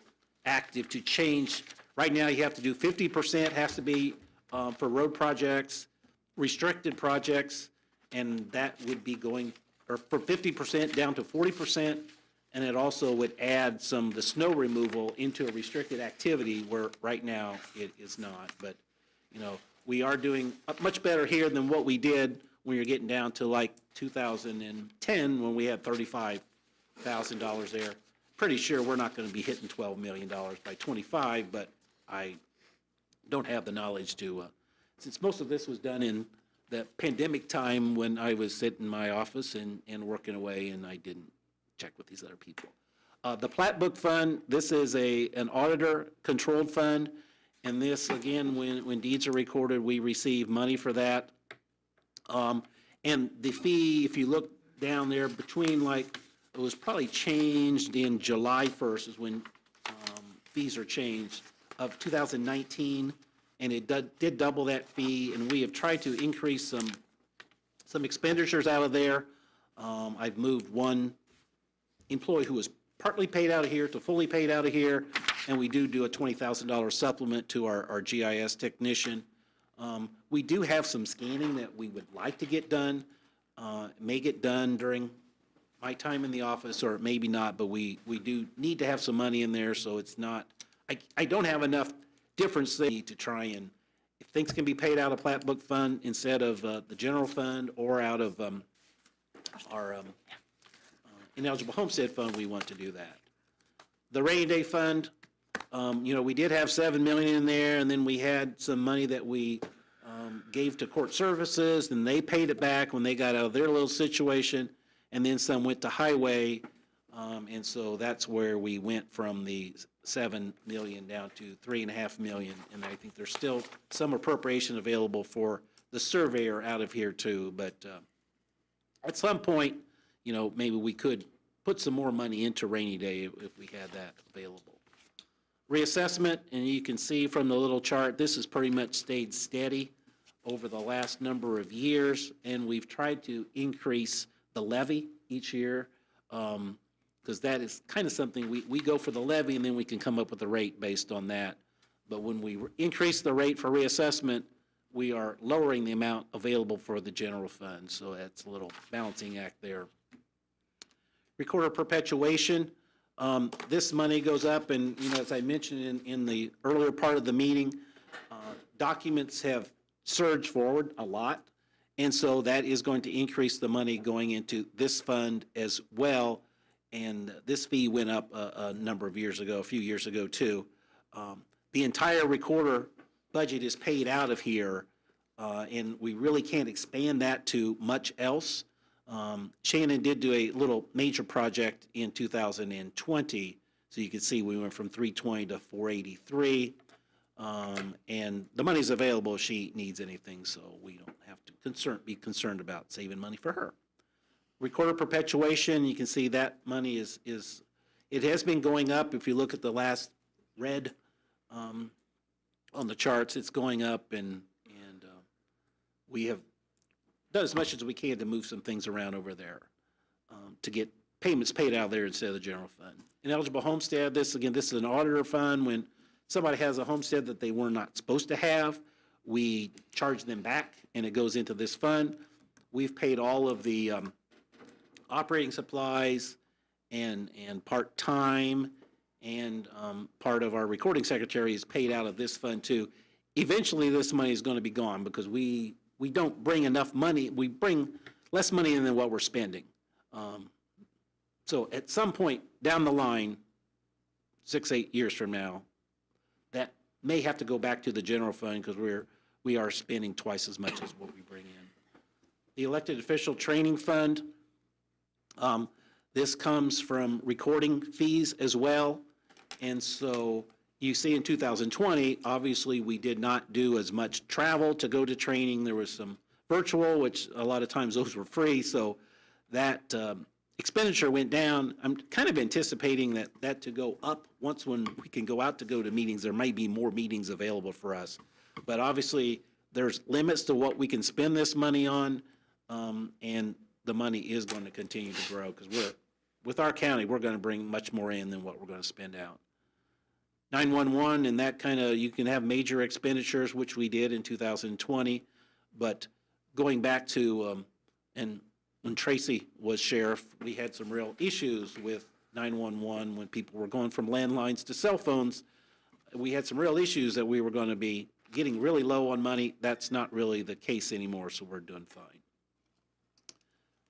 Speaker 3: active to change. Right now, you have to do 50% has to be for road projects, restricted projects, and that would be going, or from 50% down to 40%, and it also would add some of the snow removal into a restricted activity where right now it is not. But, you know, we are doing much better here than what we did when you're getting down to like 2010 when we had $35,000 there. Pretty sure we're not going to be hitting $12 million by 25, but I don't have the knowledge to, since most of this was done in the pandemic time when I was sitting in my office and working away, and I didn't check with these other people. The plat book fund, this is an auditor-controlled fund, and this, again, when deeds are recorded, we receive money for that. And the fee, if you look down there, between like, it was probably changed in July 1st is when fees are changed, of 2019, and it did double that fee, and we have tried to increase some expenditures out of there. I've moved one employee who was partly paid out of here to fully paid out of here, and we do a $20,000 supplement to our GIS technician. We do have some scanning that we would like to get done. It may get done during my time in the office, or maybe not, but we do need to have some money in there, so it's not, I don't have enough difference there to try and, if things can be paid out of plat book fund instead of the general fund or out of our ineligible homestead fund, we want to do that. The rainy day fund, you know, we did have $7 million in there, and then we had some money that we gave to court services, and they paid it back when they got out of their little situation, and then some went to highway, and so that's where we went from the $7 million down to $3.5 million, and I think there's still some appropriation available for the surveyor out of here too, but at some point, you know, maybe we could put some more money into rainy day if we had that available. Reassessment, and you can see from the little chart, this has pretty much stayed steady over the last number of years, and we've tried to increase the levy each year, because that is kind of something, we go for the levy and then we can come up with a rate based on that. But when we increase the rate for reassessment, we are lowering the amount available for the general fund, so that's a little balancing act there. Recorder perpetuation, this money goes up, and you know, as I mentioned in the earlier part of the meeting, documents have surged forward a lot, and so that is going to increase the money going into this fund as well, and this fee went up a number of years ago, a few years ago too. The entire recorder budget is paid out of here, and we really can't expand that to much else. Shannon did do a little major project in 2020, so you can see we went from 320 to 483, and the money's available if she needs anything, so we don't have to be concerned about saving money for her. Recorder perpetuation, you can see that money it has been going up. If you look at the last red on the charts, it's going up, and we have done as much as we can to move some things around over there to get payments paid out there instead of the general fund. Ineligible homestead, this is an auditor fund. When somebody has a homestead that they were not supposed to have, we charge them back, and it goes into this fund. We've paid all of the operating supplies and part-time, and part of our recording secretary is paid out of this fund too. Eventually, this money is going to be gone because we don't bring enough money. We bring less money in than what we're spending. So at some point down the line, 6-8 years from now, that may have to go back to the general fund because we are spending twice as much as what we bring in. The elected official training fund, this comes from recording fees as well. And so you see in 2020, obviously we did not do as much travel to go to training. There was some virtual, which a lot of times those were free. So that expenditure went down. I'm kind of anticipating that to go up once when we can go out to go to meetings. There might be more meetings available for us. But obviously there's limits to what we can spend this money on, and the money is going to continue to grow because with our county, we're going to bring much more in than what we're going to spend out. 911, and that kind of, you can have major expenditures, which we did in 2020, but going back to and when Tracy was sheriff, we had some real issues with 911 when people were going from landlines to cell phones. We had some real issues that we were going to be getting really low on money. That's not really the case anymore, so we're doing fine.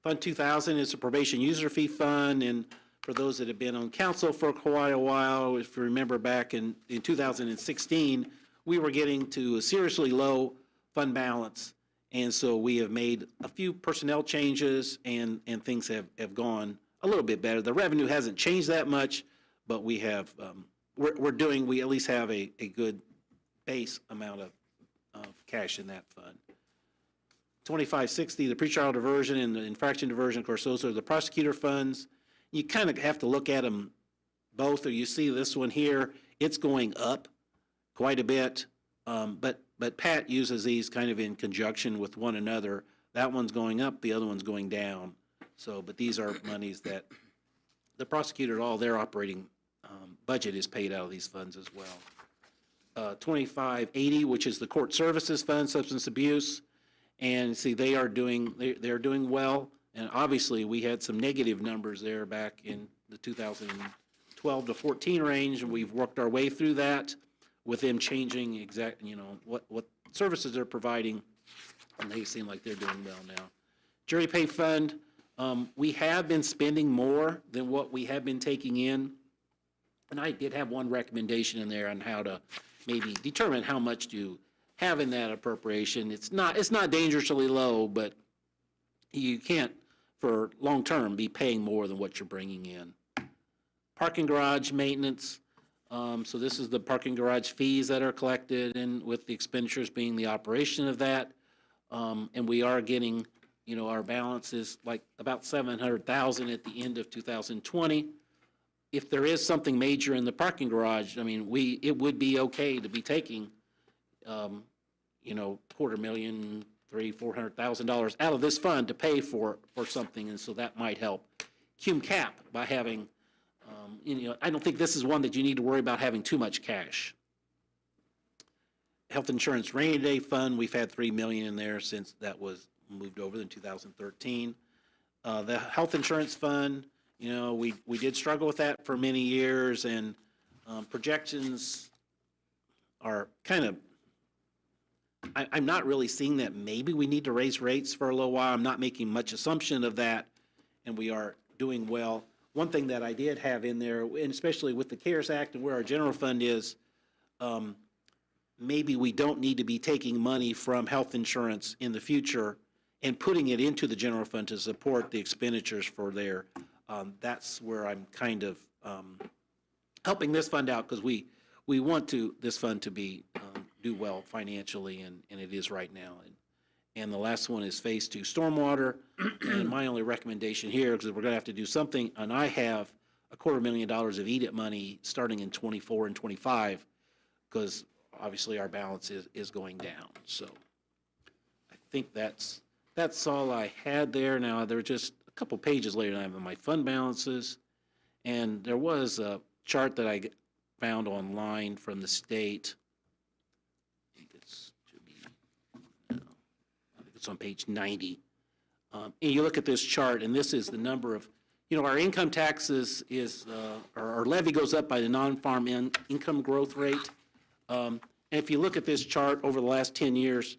Speaker 3: Fund 2000 is a probation user fee fund, and for those that have been on council for quite a while, if you remember back in 2016, we were getting to a seriously low fund balance, and so we have made a few personnel changes, and things have gone a little bit better. The revenue hasn't changed that much, but we have, we at least have a good base amount of cash in that fund. 2560, the pretrial diversion and the infraction diversion, of course, those are the prosecutor funds. You kind of have to look at them both, or you see this one here, it's going up quite a bit, but Pat uses these kind of in conjunction with one another. That one's going up, the other one's going down. So, but these are monies that the prosecutor, all their operating budget is paid out of these funds as well. 2580, which is the court services fund, substance abuse. And see, they're doing well. And obviously, we had some negative numbers there back in the 2012 to 14 range, and we've worked our way through that with them changing what services they're providing, and they seem like they're doing well now. Jury pay fund, we have been spending more than what we have been taking in, and I did have one recommendation in there on how to maybe determine how much to have in that appropriation. It's not dangerously low, but you can't, for long-term, be paying more than what you're bringing in. Parking garage maintenance. So this is the parking garage fees that are collected, and with the expenditures being the operation of that. And we are getting, our balance is like about $700,000 at the end of 2020. If there is something major in the parking garage, I mean, it would be okay to be taking, $250,000, $400,000 out of this fund to pay for something, and so that might help. Cum cap by having, I don't think this is one that you need to worry about having too much cash. Health insurance rainy day fund, we've had $3 million in there since that was moved over in 2013. The health insurance fund, we did struggle with that for many years, and projections are kind of, I'm not really seeing that maybe we need to raise rates for a little while. I'm not making much assumption of that, and we are doing well. One thing that I did have in there, and especially with the CARES Act and where our general fund is, maybe we don't need to be taking money from health insurance in the future and putting it into the general fund to support the expenditures for there. That's where I'm kind of helping this fund out, because we want this fund to be do well financially, and it is right now. And the last one is Phase 2 stormwater. And my only recommendation here, because we're going to have to do something, and I have $250,000 of EDIT money starting in 24 and 25, because obviously our balance is going down. So I think that's all I had there. Now, there were just a couple pages later, I have my fund balances, and there was a chart that I found online from the state. It's on page 90. And you look at this chart, and this is the number of, our income taxes is, our levy goes up by the non-farm income growth rate. And if you look at this chart over the last 10 years,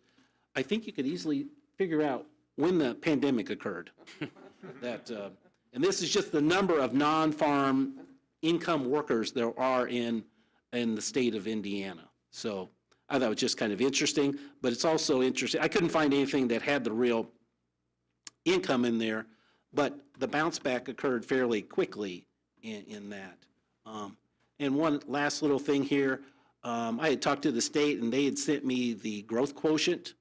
Speaker 3: I think you could easily figure out when the pandemic occurred. And this is just the number of non-farm income workers there are in the state of Indiana. So I thought it was just kind of interesting, but it's also interesting. I couldn't find anything that had the real income in there, but the bounce back occurred fairly quickly in that. And one last little thing here, I had talked to the state, and they had sent me the growth quotient,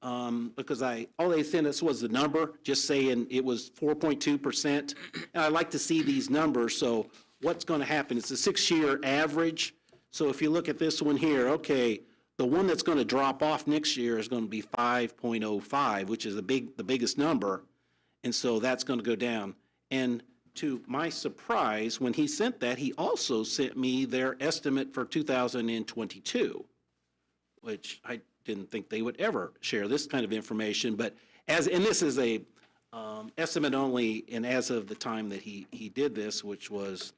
Speaker 3: because all they sent us was the number, just saying it was 4.2%. And I like to see these numbers, so what's going to happen? It's a 6-year average. So if you look at this one here, okay, the one that's going to drop off next year is going to be 5.05, which is the biggest number, and so that's going to go down. And to my surprise, when he sent that, he also sent me their estimate for 2022, which I didn't think they would ever share this kind of information. But and this is a estimate only, and as of the time that he did this, which was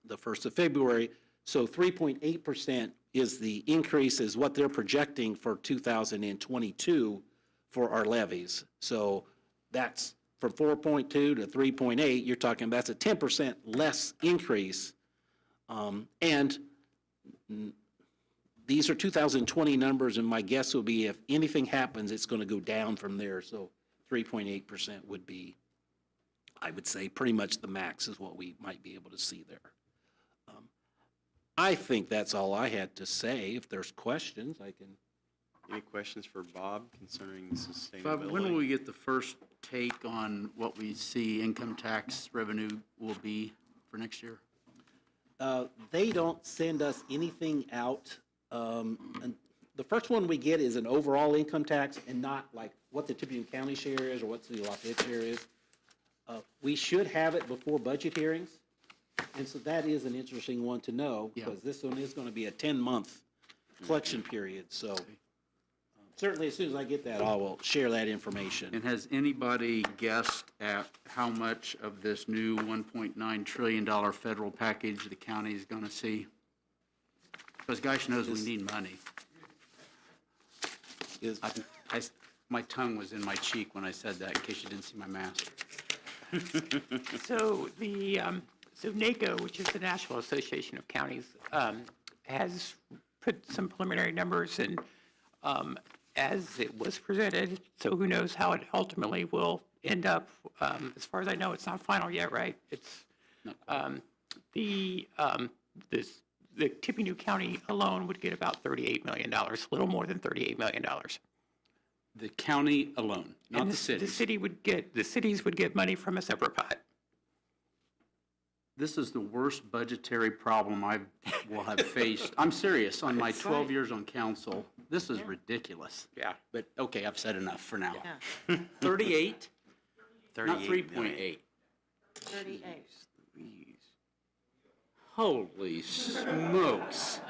Speaker 3: the 1st of February, so 3.8% is the increase, is what they're projecting for 2022 for our levies. So that's from 4.2 to 3.8, you're talking, that's a 10% less increase. And these are 2020 numbers, and my guess will be if anything happens, it's going to go down from there. So 3.8% would be, I would say, pretty much the max is what we might be able to see there. I think that's all I had to say. If there's questions, I can.
Speaker 1: Any questions for Bob concerning sustainability?
Speaker 4: Bob, when will we get the first take on what we see income tax revenue will be for next year?
Speaker 3: They don't send us anything out. And the first one we get is an overall income tax and not like what the Tippecanoe County share is or what the Lafayette share is. We should have it before budget hearings. And so that is an interesting one to know because this one is going to be a 10-month collection period. So certainly as soon as I get that, I will share that information.
Speaker 4: And has anybody guessed at how much of this new $1.9 trillion federal package the county is going to see? Because gosh knows we need money. My tongue was in my cheek when I said that, in case you didn't see my mask.
Speaker 14: So so NACO, which is the National Association of Counties, has put some preliminary numbers in as it was presented. So who knows how it ultimately will end up. As far as I know, it's not final yet, right? It's the Tippecanoe County alone would get about $38 million, a little more than $38 million.
Speaker 4: The county alone, not
Speaker 14: And
Speaker 4: the cities.
Speaker 14: The cities would get money from a separate pot.
Speaker 4: This is the worst budgetary problem I will have faced. I'm serious, on my 12 years on council. This is ridiculous.
Speaker 14: Yeah.
Speaker 4: But, okay, I've said enough for now. 38? Not 3.8.
Speaker 10: 38.
Speaker 4: Holy smokes.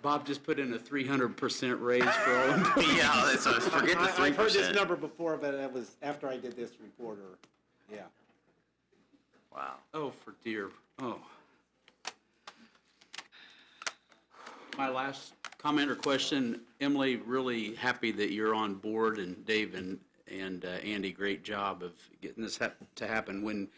Speaker 4: Bob just put in a 300% raise for all employees.
Speaker 1: Yeah, so forget the 3%.
Speaker 3: I've heard this number before, but that was after I did this report, or, yeah.
Speaker 1: Wow.
Speaker 4: Oh, for dear, oh. My last comment or question, Emily, really happy that you're on board, and Dave and Andy, great job of getting this to happen. When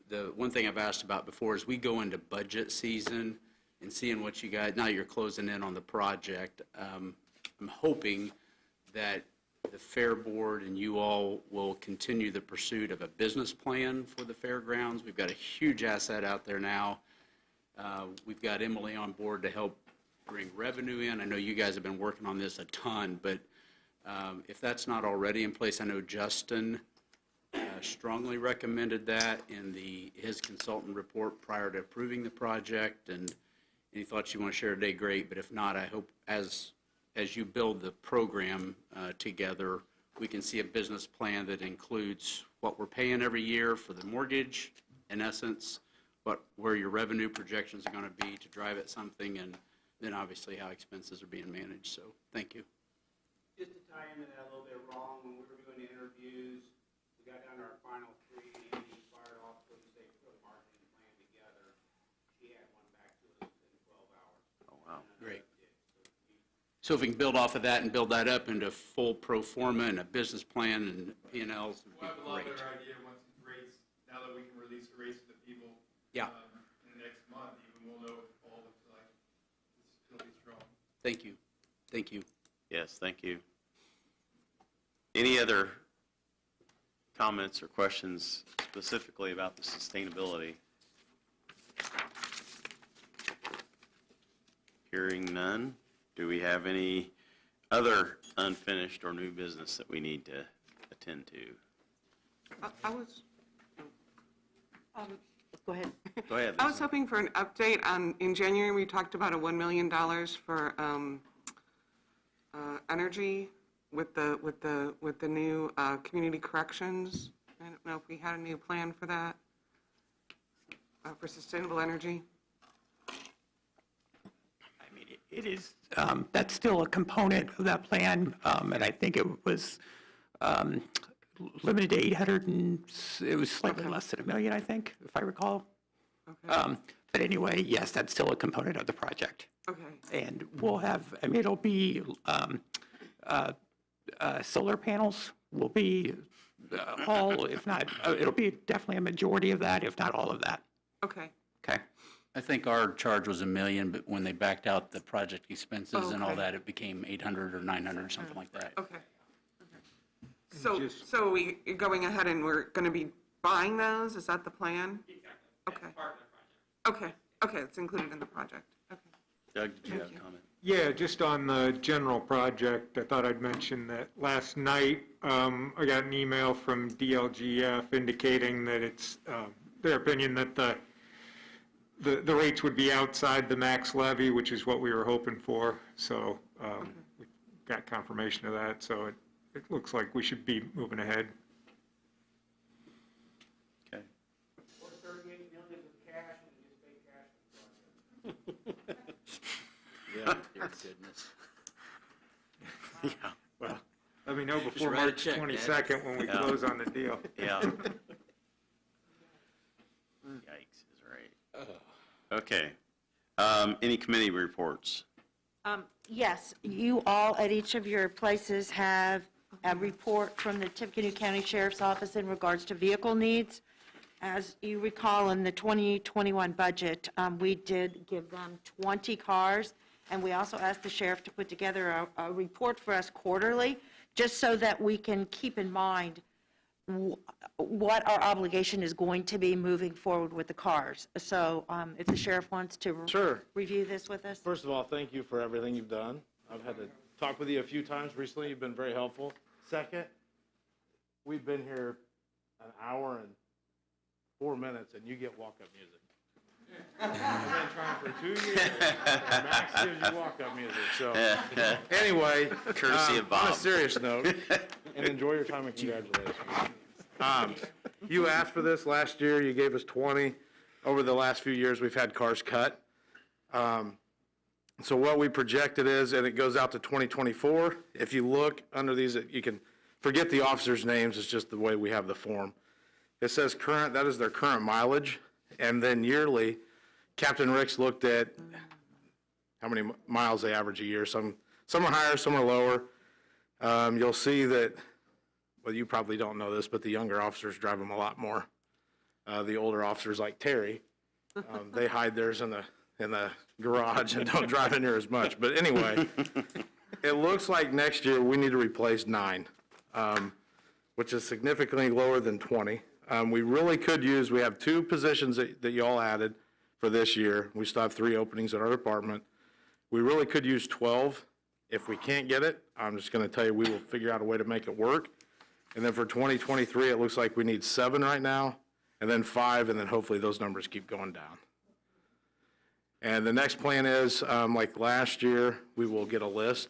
Speaker 4: the one thing I've asked about before is we go into budget season and seeing what you guys, now you're closing in on the project. I'm hoping that the Fair Board and you all will continue the pursuit of a business plan for the fairgrounds. We've got a huge asset out there now. We've got Emily on board to help bring revenue in. I know you guys have been working on this a ton, but if that's not already in place, I know Justin strongly recommended that in his consultant report prior to approving the project, and any thoughts you want to share today, great, but if not, I hope as you build the program together, we can see a business plan that includes what we're paying every year for the mortgage, in essence, where your revenue projections are going to be to drive at something, and then obviously how expenses are being managed. So thank you.
Speaker 11: Just to tie into that a little bit, wrong, when we were doing the interviews, we got down to our final three, and Andy fired off what he said, put a marketing plan together. He had one back to us in 12 hours.
Speaker 1: Oh, wow.
Speaker 4: Great. So if we can build off of that and build that up into full pro forma and a business plan and P&Ls, would be
Speaker 2: We'll have a lot
Speaker 4: great.
Speaker 2: better idea once the rates, now that we can release the rates to the people.
Speaker 4: Yeah.
Speaker 2: In the next month, even we'll know what the fall looks like. It'll be strong.
Speaker 4: Thank you. Thank you.
Speaker 1: Yes, thank you. Any other comments or questions specifically about the sustainability? Hearing none, do we have any other unfinished or new business that we need to attend to?
Speaker 7: I was,
Speaker 10: Go ahead.
Speaker 1: Go ahead,
Speaker 7: I was
Speaker 1: Lisa.
Speaker 7: hoping for an update on, in January, we talked about a $1 million for energy with the new community corrections. I don't know if we had a new plan for that, for sustainable energy.
Speaker 14: I mean, it is, that's still a component of that plan, and I think it was limited to 800 and, it was slightly less than $1 million, I think, if I recall. But anyway, yes, that's still a component of the project.
Speaker 7: Okay.
Speaker 14: And we'll have, I mean, it'll be, solar panels will be all, if not, it'll be definitely a majority of that, if not all of that.
Speaker 7: Okay.
Speaker 14: Okay.
Speaker 4: I think our charge was $1 million, but when they backed out the project expenses and all
Speaker 7: Okay.
Speaker 4: that, it became 800 or 900, something like that.
Speaker 7: Okay. So we're going ahead and we're going to be buying those? Is that the plan? Okay. Okay, okay, it's included in the project. Okay.
Speaker 1: Doug, did you have a comment?
Speaker 13: Yeah, just on the general project, I thought I'd mention that last night, I got an email from DLGF indicating that it's their opinion that the rates would be outside the max levy, which is what we were hoping for. So we got confirmation of that, so it looks like we should be moving ahead.
Speaker 1: Okay.
Speaker 4: Yeah, dear goodness.
Speaker 1: Yeah.
Speaker 13: Well, let me know before
Speaker 4: write a
Speaker 13: March
Speaker 4: check, Dad.
Speaker 13: 22nd when we
Speaker 1: Yeah.
Speaker 13: close on the deal.
Speaker 1: Yeah. Yikes is right. Okay. Any committee reports?
Speaker 10: Yes, you all at each of your places have a report from the Tippecanoe County Sheriff's Office in regards to vehicle needs. As you recall, in the 2021 budget, we did give them 20 cars, and we also asked the sheriff to put together a report for us quarterly, just so that we can keep in mind what our obligation is going to be moving forward with the cars. So if the sheriff wants to
Speaker 2: Sure.
Speaker 10: review this with us.
Speaker 2: First of all, thank you for everything you've done. I've had to talk with you a few times recently. You've been very helpful. Second, we've been here an hour and 4 minutes, and you get walk-up music. I've been trying for 2 years. And Max gives you walk-up music. So anyway,
Speaker 1: Courtesy of Bob.
Speaker 2: on a serious note, and enjoy your time and congratulations. You asked for this last year. You gave us 20. Over the last few years, we've had cars cut. So what we projected is, and it goes out to 2024. If you look under these, you can forget the officers' names. It's just the way we have the form. It says current, that is their current mileage. And then yearly, Captain Ricks looked at how many miles they average a year. Some are higher, some are lower. You'll see that, well, you probably don't know this, but the younger officers drive them a lot more. The older officers, like Terry, they hide theirs in the garage and don't drive in there as much. But anyway, it looks like next year we need to replace 9, which is significantly lower than 20. We really could use, we have 2 positions that you all added for this year. We still have 3 openings at our department. We really could use 12. If we can't get it, I'm just going to tell you, we will figure out a way to make it work. And then for 2023, it looks like we need 7 right now, and then 5, and then hopefully those numbers keep going down. And the next plan is, like last year, we will get a list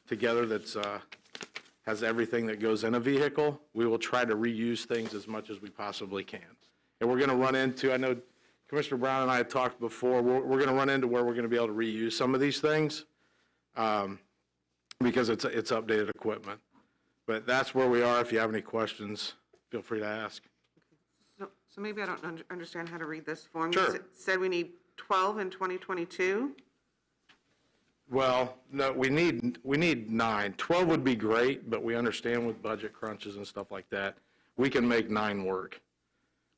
Speaker 2: together that's has everything that goes in a vehicle. We will try to reuse things as much as we possibly can. And we're going to run into, I know Commissioner Brown and I had talked before, we're going to run into where we're going to be able to reuse some of these things because it's updated equipment. But that's where we are. If you have any questions, feel free to ask.
Speaker 7: So maybe I don't understand how to read this form.
Speaker 2: Sure.
Speaker 7: It said we need 12 in 2022?
Speaker 2: Well, no, we need 9. 12 would be great, but we understand with budget crunches and stuff like that, we can make 9 work.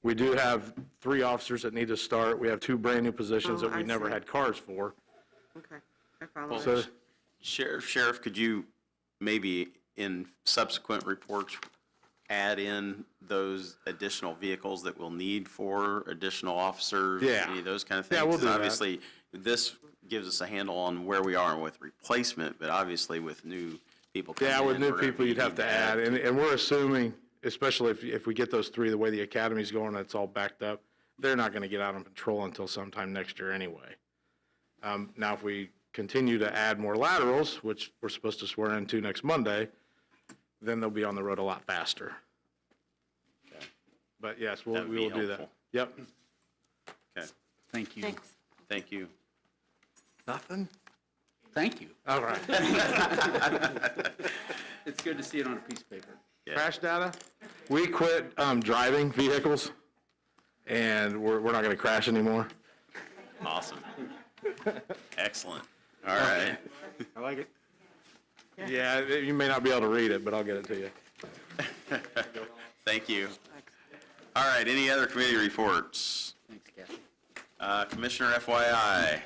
Speaker 2: We do have 3 officers that need to start. We have 2 brand-new positions that we never had cars for.
Speaker 7: Okay, I follow.
Speaker 2: So,
Speaker 1: Sheriff, could you maybe in subsequent reports add in those additional vehicles that we'll need for additional officers?
Speaker 2: Yeah.
Speaker 1: Any of those kind of things?
Speaker 2: Yeah, we'll do
Speaker 1: 'Cause
Speaker 2: that.
Speaker 1: obviously, this gives us a handle on where we are with replacement, but obviously with new people coming in.
Speaker 2: yeah, with new
Speaker 1: we're gonna
Speaker 2: people, you'd have
Speaker 1: need
Speaker 2: to add, and we're assuming, especially if we get those 3, the way the academy's going, it's all backed up, they're not going to get out on patrol until sometime next year anyway. Now, if we continue to add more laterals, which we're supposed to swear into next Monday, then they'll be on the road a lot faster.
Speaker 1: Okay.
Speaker 2: But yes, we
Speaker 1: That would be
Speaker 2: will do that.
Speaker 1: helpful.
Speaker 2: Yep.
Speaker 1: Okay,
Speaker 4: Thank you.
Speaker 10: Thanks.
Speaker 1: thank you.
Speaker 2: Nothing?
Speaker 4: Thank you.
Speaker 2: All right.
Speaker 4: It's good to see it on a piece of paper.
Speaker 18: Crash data, we quit driving vehicles, and we're not going to crash anymore.
Speaker 1: Awesome. Excellent. All right.
Speaker 18: I like it. Yeah, you may not be able to read it, but I'll get it to you.
Speaker 1: Thank you. All right, any other committee reports?
Speaker 4: Thanks, Kathy.
Speaker 1: Commissioner FYI.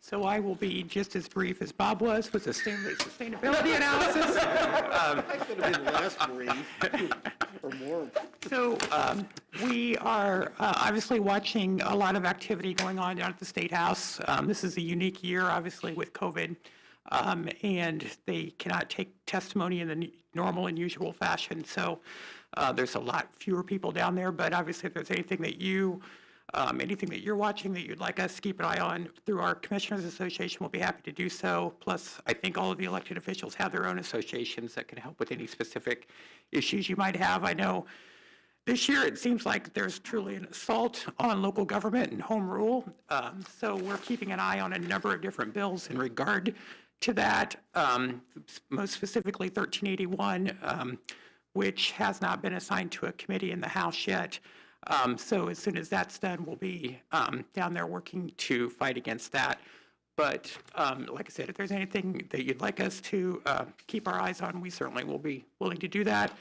Speaker 14: So I will be just as brief as Bob was with the sustainability analysis.
Speaker 19: I could have been less brief or more.
Speaker 14: So we are obviously watching a lot of activity going on down at the State House. This is a unique year, obviously, with COVID, and they cannot take testimony in the normal and usual fashion. So there's a lot fewer people down there, but obviously if there's anything that you're watching that you'd like us to keep an eye on through our Commissioners Association, we'll be happy to do so. Plus, I think all of the elected officials have their own associations that can help with any specific issues you might have. I know this year it seems like there's truly an assault on local government and home rule. So we're keeping an eye on a number of different bills in regard to that, most specifically 1381, which has not been assigned to a committee in the House yet. So as soon as that's done, we'll be down there working to fight against that. But like I said, if there's anything that you'd like us to keep our eyes on, we certainly will be willing to do that.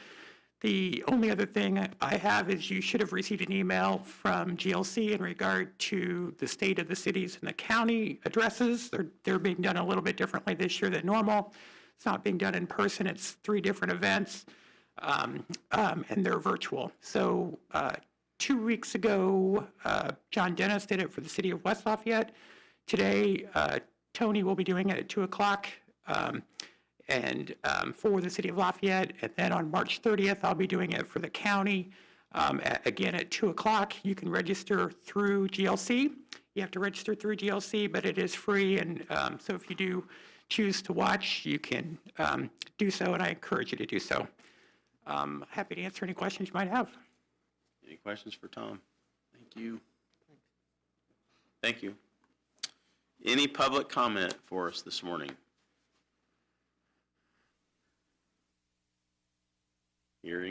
Speaker 14: The only other thing I have is you should have received an email from GLC in regard to the state of the cities and the county addresses. They're being done a little bit differently this year than normal. It's not being done in person. It's 3 different events, and they're virtual. So 2 weeks ago, John Dennis did it for the city of West Lafayette. Today, Tony will be doing it at 2 o'clock and for the city of Lafayette. And then on March 30th, I'll be doing it for the county, again at 2 o'clock. You can register through GLC. You have to register through GLC, but it is free. And so if you do choose to watch, you can do so, and I encourage you to do so. Happy to answer any questions you might have.
Speaker 1: Any questions for Tom?
Speaker 4: Thank you.
Speaker 1: Thank you. Any public comment for us this morning? Hearing